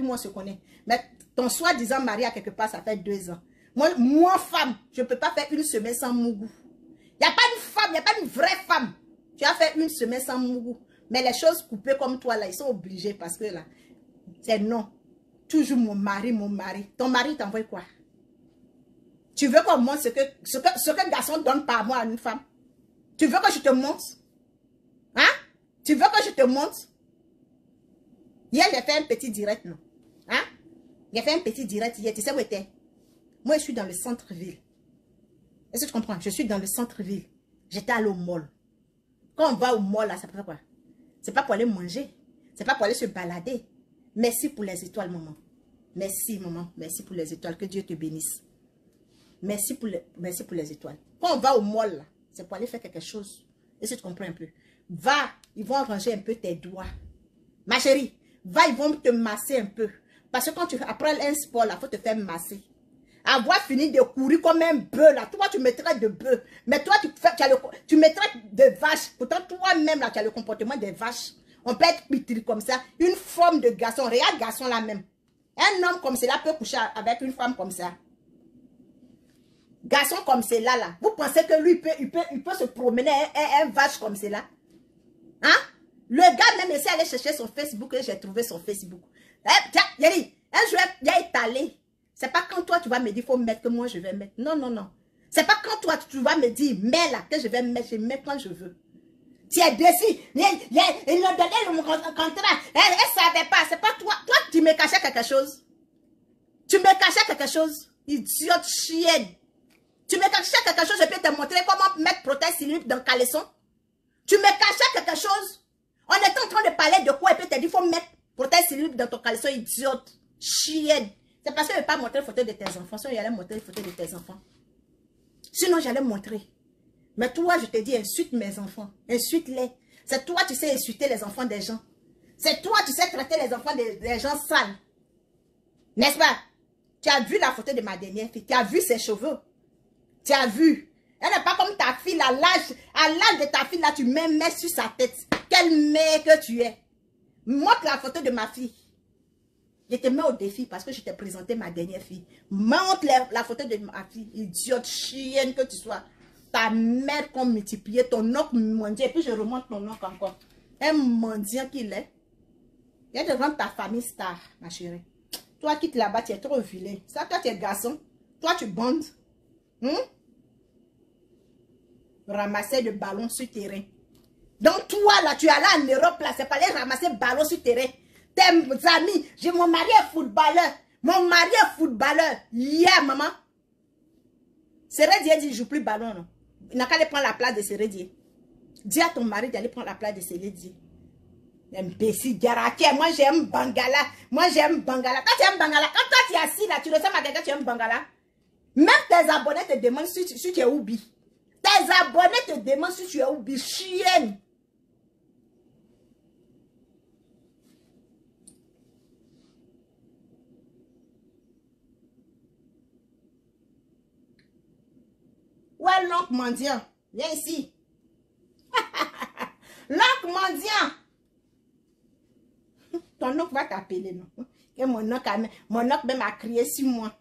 moi, on se connaît. Mais ton soi-disant mari à quelque part, ça fait 2 ans. Moi, femme, je ne peux pas faire 1 semaine sans mougou. Il n'y a pas une femme, il n'y a pas une vraie femme. Tu as fait 1 semaine sans mougou. Mais les choses coupées comme toi, là, ils sont obligés parce que là, c'est non. Toujours mon mari, mon mari. Ton mari t'envoie quoi? Tu veux qu'on montre ce que garçon donne par mois à une femme? Tu veux que je te montre? Hein? Tu veux que je te montre? Hier, j'ai fait un petit direct, non? Hein? J'ai fait un petit direct hier. Tu sais où était? Moi, je suis dans le centre-ville. Est-ce que tu comprends? Je suis dans le centre-ville. J'étais allé au mall. Quand on va au mall, là, ça fait quoi? C'est pas pour aller manger. C'est pas pour aller se balader. Merci pour les étoiles, maman. Merci, maman. Merci pour les étoiles. Que Dieu te bénisse. Merci pour les étoiles. Quand on va au mall, là, c'est pour aller faire quelque chose. Est-ce que tu comprends un peu? Va, ils vont ranger un peu tes doigts. Ma chérie, va, ils vont te masser un peu. Parce que quand tu apprends un sport, là, il faut te faire masser. Avoir fini de courir comme un bœuf, là. Toi, tu me traites de bœuf. Mais toi, tu me traites de vache. Pourtant, toi-même, là, tu as le comportement des vaches. On peut être pitri comme ça. Une forme de garçon. Regarde, garçon, là même. Un homme comme cela peut coucher avec une femme comme ça. Garçon comme cela, là. Vous pensez que lui, il peut se promener un vache comme cela? Hein? Le gars même essaie d'aller chercher son Facebook et j'ai trouvé son Facebook. Tiens, Yeri, un jour, il a étalé. C'est pas quand toi, tu vas me dire, il faut mettre que moi, je vais mettre. Non, non, non. C'est pas quand toi, tu vas me dire, mets là, que je vais mettre. Je mets quand je veux. Tu es déçu. Ils l'ont donné le contrat. Elle ne savait pas. C'est pas toi. Toi, tu me cachais quelque chose. Tu me cachais quelque chose. Idiote chienne. Tu me cachais quelque chose. Je peux te montrer comment mettre prothèse ciliaire dans le caleçon. Tu me cachais quelque chose. On était en train de parler de quoi et puis tu as dit, il faut mettre prothèse ciliaire dans ton caleçon. Idiote chienne. C'est parce que je ne vais pas montrer les photos de tes enfants. Sinon, j'allais montrer les photos de tes enfants. Sinon, j'allais montrer. Mais toi, je te dis, insulte mes enfants. Insulte-les. C'est toi, tu sais insulter les enfants des gens. C'est toi, tu sais traiter les enfants des gens sales. N'est-ce pas? Tu as vu la photo de ma dernière fille. Tu as vu ses cheveux. Tu as vu. Elle n'est pas comme ta fille. À l'âge de ta fille, là, tu mets sur sa tête. Quelle mère que tu es. Montre la photo de ma fille. Je te mets au défi parce que je t'ai présenté ma dernière fille. Montre la photo de ma fille. Idiote, chienne que tu sois. Ta mère qu'on multiplié, ton oncle mendiant. Et puis je remonte ton oncle encore. Un mendiant qu'il est. Il de rendre ta famille star, ma chérie. Toi, quitte là-bas, tu es trop vilain. Ça, toi, tu es garçon. Toi, tu bandes. Ramasser de ballons sur terrain. Donc, toi, là, tu es allé en Europe, là. C'est pas aller ramasser ballons sur terrain. Tes amis, mon mari est footballeur. Mon mari est footballeur. Yeah, maman. Sérédier dit, je ne joue plus ballon, non. Il n'a qu'à aller prendre la place de Sérédier. Dis à ton mari d'aller prendre la place de Sérédier. Imbécile, Garaké. Moi, j'aime Bangala. Moi, j'aime Bangala. Quand tu aimes Bangala, quand toi, tu es assis là, tu ressembles à quelqu'un, tu aimes Bangala. Même tes abonnés te demandent si tu es Oubi. Tes abonnés te demandent si tu es Oubi. Chienne. Ouais, l'oncle mendiant. Viens ici. L'oncle mendiant. Ton oncle va t'appeler, non? Et mon oncle même a crié 6 mois.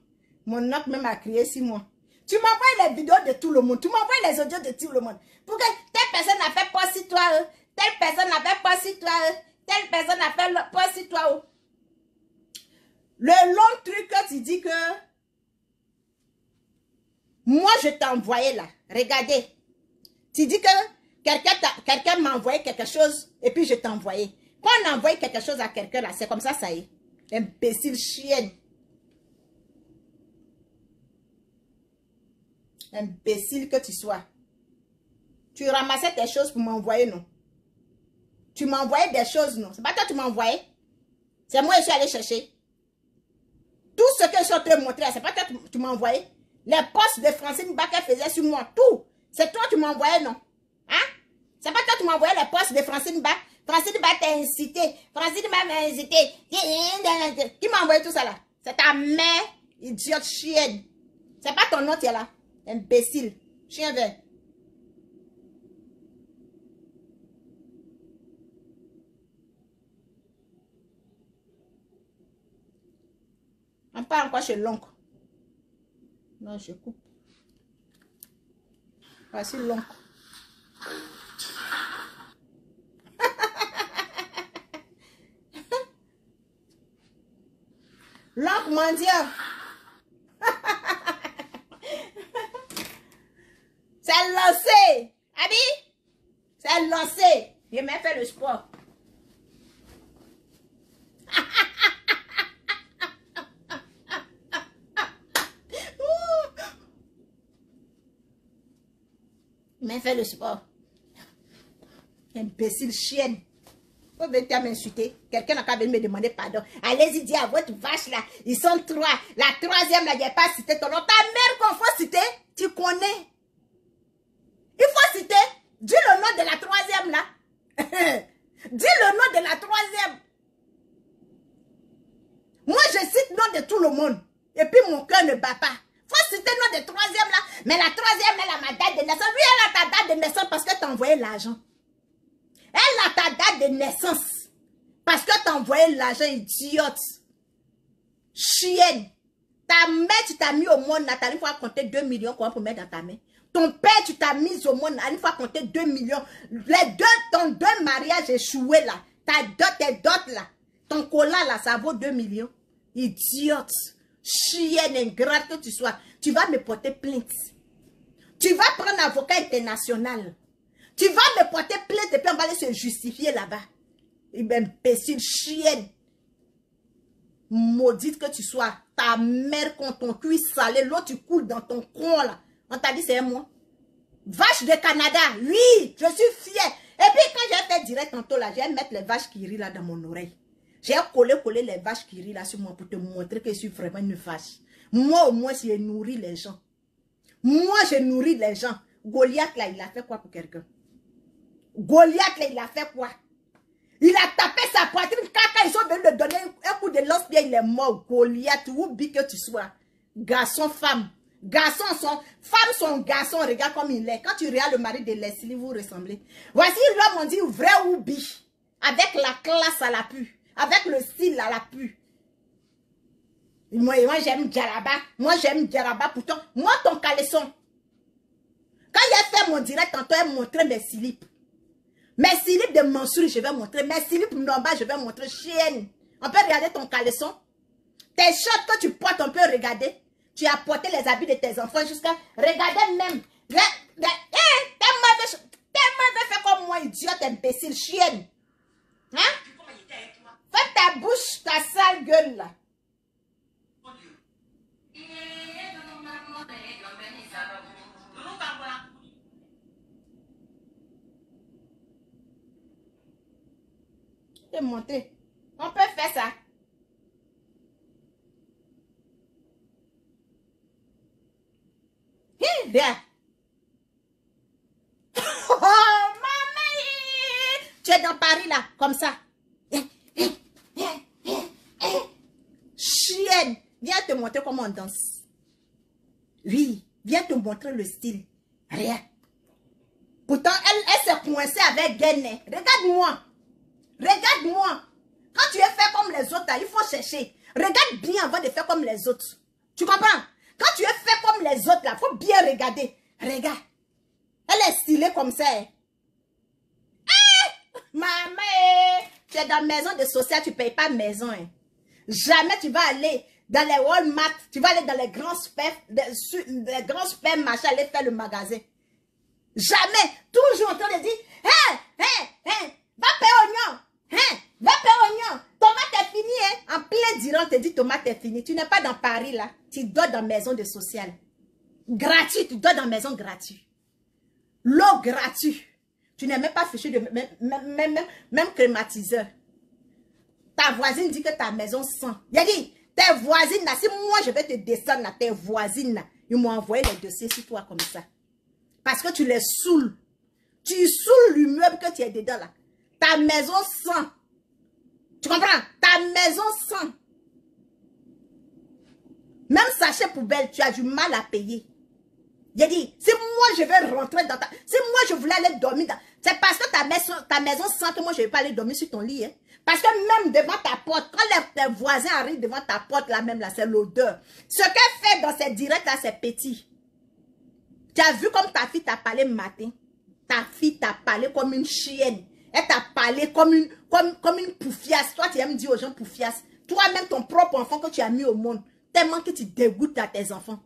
Mon oncle même a crié 6 mois. Tu m'envoies les vidéos de tout le monde. Tu m'envoies les audios de tout le monde. Pour que telle personne n'a fait pas si toi. Telle personne n'a fait pas si toi. Telle personne n'a fait pas si toi. Le long truc que tu dis que moi je t'ai envoyé là. Regardez. Tu dis que quelqu'un m'a envoyé quelque chose et puis je t'ai envoyé. Quand on envoie quelque chose à quelqu'un là, c'est comme ça, ça y est. Imbécile chienne. Imbécile que tu sois. Tu ramassais tes choses pour m'envoyer, non? Tu m'envoyais des choses, non? C'est pas toi qui m'as envoyé. C'est moi qui suis allé chercher. Tout ce que je suis en train de montrer, c'est pas toi que tu m'as envoyé. Les postes de Francine Ba qu'elle faisait sur moi, tout. C'est toi qui m'as envoyé, non? Hein? C'est pas toi qui m'as envoyé les postes de Francine Ba. Francine Ba t'a incité. Francine Ba m'a incité. Qui m'a envoyé tout ça là? C'est ta mère, idiote chienne. C'est pas ton nom qui est là. Imbécile. Chien vert. On part encore chez l'oncle. Non, je coupe. Voici l'oncle. L'oncle mendiant. C'est lancé. Abi? C'est lancé. J'ai même fait le sport. Mais fait le sport. Imbécile chienne. Vous venez à m'insulter. Quelqu'un n'a qu'à venir me demander pardon. Allez-y, dis à votre vache là. Ils sont 3. La 3e là, il n'y a pas cité ton nom. Ta mère qu'on faut citer, tu connais. Il faut citer. Dis le nom de la 3e là. Dis le nom de la 3e. contre tout le monde. Et puis mon cœur ne bat pas. Faut citer le nom de troisième là. Mais la troisième, elle a ma date de naissance. Oui, elle a ta date de naissance parce que t'as envoyé l'argent. Elle a ta date de naissance. Parce que t'as envoyé l'argent, idiote. Chienne. Ta mère, tu t'as mis au monde, Nathalie, il faut compter 2 millions pour mettre dans ta main. Ton père, tu t'as mis au monde, il faut compter 2 millions. Ton deux mariages échoués là. Tes dots là. Ton collant là, ça vaut 2 millions. Idiote. Chienne ingrate que tu sois. Tu vas me porter plainte. Tu vas prendre un avocat international. Tu vas me porter plainte et puis on va aller se justifier là-bas. Imbécile, chienne. Maudite que tu sois. Ta mère contre ton cuisse salé, l'eau tu coules dans ton coin là. On t'a dit c'est moi. Vache de Canada, oui, je suis fière. Et puis quand j'ai fait direct tantôt là, j'ai mettre les vaches qui rient là dans mon oreille. J'ai collé les vaches qui rient là sur moi pour te montrer que je suis vraiment une vache. Moi au moins j'ai nourri les gens. Moi je nourris les gens. Goliath là, il a fait quoi pour quelqu'un? Goliath là, il a fait quoi? Il a tapé sa poitrine, caca, ils sont venus lui donner un coup de lance-pierre, il est mort. Goliath, oublie que tu sois. Garçon, femme. Femme, son garçon, regarde comme il est. Quand tu regardes le mari de Leslie, vous ressemblez. Voici l'homme, on dit vrai oubli. Avec la classe à la pu. Avec le style à la pu. Moi j'aime Djaraba. Moi, j'aime Djaraba. Pourtant, moi, ton caleçon. Quand il a fait mon direct, tantôt, elle montrait mes slips. Mes slips de Mansouri, je vais montrer. Mes slips normaux, je vais montrer. Chienne. On peut regarder ton caleçon. Tes shorts que tu portes, on peut regarder. Tu as porté les habits de tes enfants jusqu'à... Regardez même. T'es mauvais fait comme moi, idiote, imbécile, chienne. Hein? Fais ta bouche, ta sale gueule là. Monter. On peut faire ça. Viens. Oh, maman. Tu es dans Paris là, comme ça. Chienne. Viens te montrer comment on danse. Oui, viens te montrer le style. Rien. Pourtant, elle s'est coincée avec Guinée. Regarde-moi. Regarde-moi. Quand tu es fait comme les autres, là, il faut chercher. Regarde bien avant de faire comme les autres. Tu comprends? Quand tu es fait comme les autres, là, il faut bien regarder. Regarde. Elle est stylée comme ça. Hein? Maman, tu es dans la maison de social, tu ne payes pas maison. Hein? Jamais tu vas aller dans les Walmart, tu vas aller dans les grands super machin, aller faire le magasin. Jamais. Toujours en train de dire, va payer oignon. Va payer oignon. Tomate est fini, hein. En plein direct, on te dit tomate est fini. Tu n'es pas dans Paris, là. Tu dors dans maison de social. Gratuit, tu dors dans maison gratuite. L'eau gratuite. Tu n'es même pas fichu de même climatiseur. Ta voisine dit que ta maison sent. Il a dit, tes voisines, là, si moi je vais te descendre, là, tes voisines, là, ils m'ont envoyé les dossiers sur toi comme ça. Parce que tu les saoules. Tu saoules l'immeuble que tu es dedans, là. Ta maison sent. Tu comprends? Ta maison sent. Même sachet poubelle, tu as du mal à payer. J'ai dit, si moi je vais rentrer dans ta... Si moi je voulais aller dormir dans... C'est parce que ta maison sent que moi je ne vais pas aller dormir sur ton lit. Hein? Parce que même devant ta porte, quand tes voisins arrivent devant ta porte, là même, là, c'est l'odeur. Ce qu'elle fait dans ces directs, là, c'est petit. Tu as vu comme ta fille t'a parlé matin? Ta fille t'a parlé comme une chienne. Elle t'a parlé comme une poufiasse. Toi, tu aimes dire aux gens poufiasse. Toi-même, ton propre enfant que tu as mis au monde. Tellement que tu dégoûtes à tes enfants.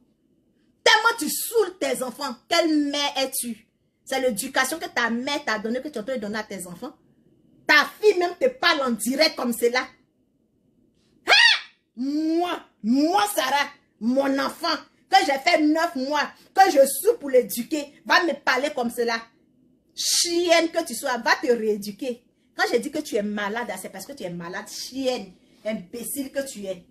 Tellement tu saoules tes enfants. Quelle mère es-tu? C'est l'éducation que ta mère t'a donnée, que tu as donné à tes enfants. Ta fille même te parle en direct comme cela. Moi, Sarah, mon enfant, que j'ai fait 9 mois, que je suis pour l'éduquer, va me parler comme cela. Chienne que tu sois, va te rééduquer. Quand je dis que tu es malade, c'est parce que tu es malade. Chienne, imbécile que tu es.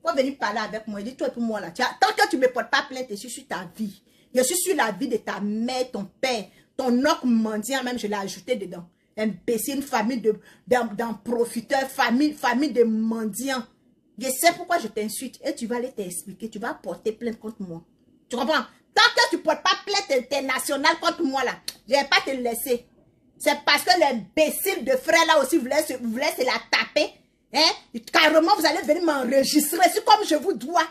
Faut venir parler avec moi. Dis-toi pour moi là. Tant que tu ne me portes pas plainte, je suis sur ta vie. Je suis sur la vie de ta mère, ton père, ton oncle mendiant même, je l'ai ajouté dedans. Imbécile, une famille d'en profiteurs, famille de mendiants. Je sais pourquoi je t'insulte et tu vas aller t'expliquer. Tu vas porter plainte contre moi. Tu comprends? Tant que tu ne portes pas plainte internationale contre moi là, je ne vais pas te laisser. C'est parce que l'imbécile de frère là aussi voulait se la taper. Hein? Carrément, vous allez venir m'enregistrer. C'est comme je vous dois.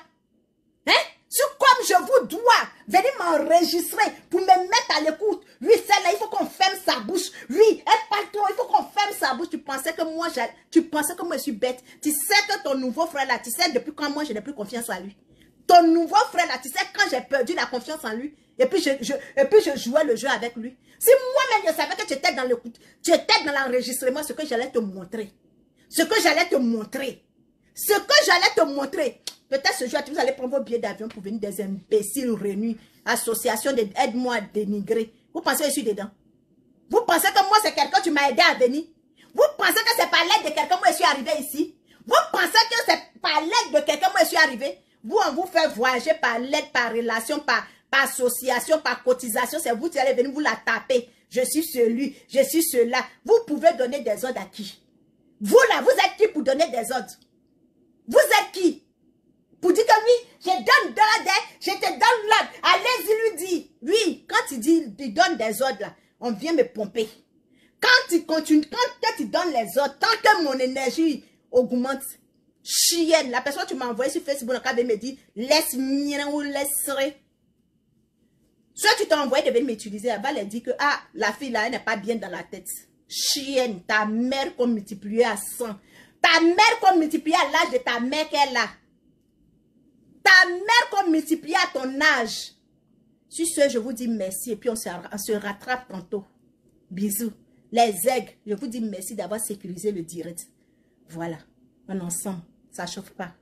Hein? C'est comme je vous dois. Venez m'enregistrer pour me mettre à l'écoute. Oui, celle-là, il faut qu'on ferme sa bouche. Oui, elle parle trop, il faut qu'on ferme sa bouche. Tu pensais que moi, je suis bête. Tu sais que ton nouveau frère là, tu sais depuis quand moi, je n'ai plus confiance en lui. Ton nouveau frère là, tu sais quand j'ai perdu la confiance en lui. Et puis, je jouais le jeu avec lui. Si moi-même, je savais que tu étais dans l'écoute, tu étais dans l'enregistrement, ce que j'allais te montrer. Ce que j'allais te montrer. Ce que j'allais te montrer. Peut-être ce jour, vous allez prendre vos billets d'avion pour venir des imbéciles réunis. Association d'aide-moi à dénigrer. Vous pensez que je suis dedans? Vous pensez que moi, c'est quelqu'un qui m'a aidé à venir? Vous pensez que c'est par l'aide de quelqu'un moi je suis arrivé ici? Vous pensez que c'est par l'aide de quelqu'un moi je suis arrivé? Vous, on vous fait voyager par l'aide, par relation, par association, par cotisation. C'est vous qui allez venir vous la taper. Je suis celui, je suis cela. Vous pouvez donner des ordres à qui? Vous là, vous êtes qui pour donner des ordres? Vous êtes qui? Pour dire que oui, je donne je te donne l'ordre. Allez-y lui dire. Oui, quand il dit, il donne des ordres là, on vient me pomper. Quand il continue, quand tu donnes les ordres, tant que mon énergie augmente, chienne, la personne que tu m'as envoyé sur Facebook, elle me dit, laisse mien ou laisserai. Soit tu t'as envoyé de venir m'utiliser, elle va leur dire que, ah, la fille là, elle n'est pas bien dans la tête. Chienne, ta mère qu'on multiplié à 100. Ta mère qu'on multiplie à l'âge de ta mère qu'elle a. Ta mère qu'on multiplie à ton âge. Sur ce, je vous dis merci et puis on se rattrape tantôt. Bisous. Les aigles, je vous dis merci d'avoir sécurisé le direct. Voilà. On est ensemble. Ça ne chauffe pas.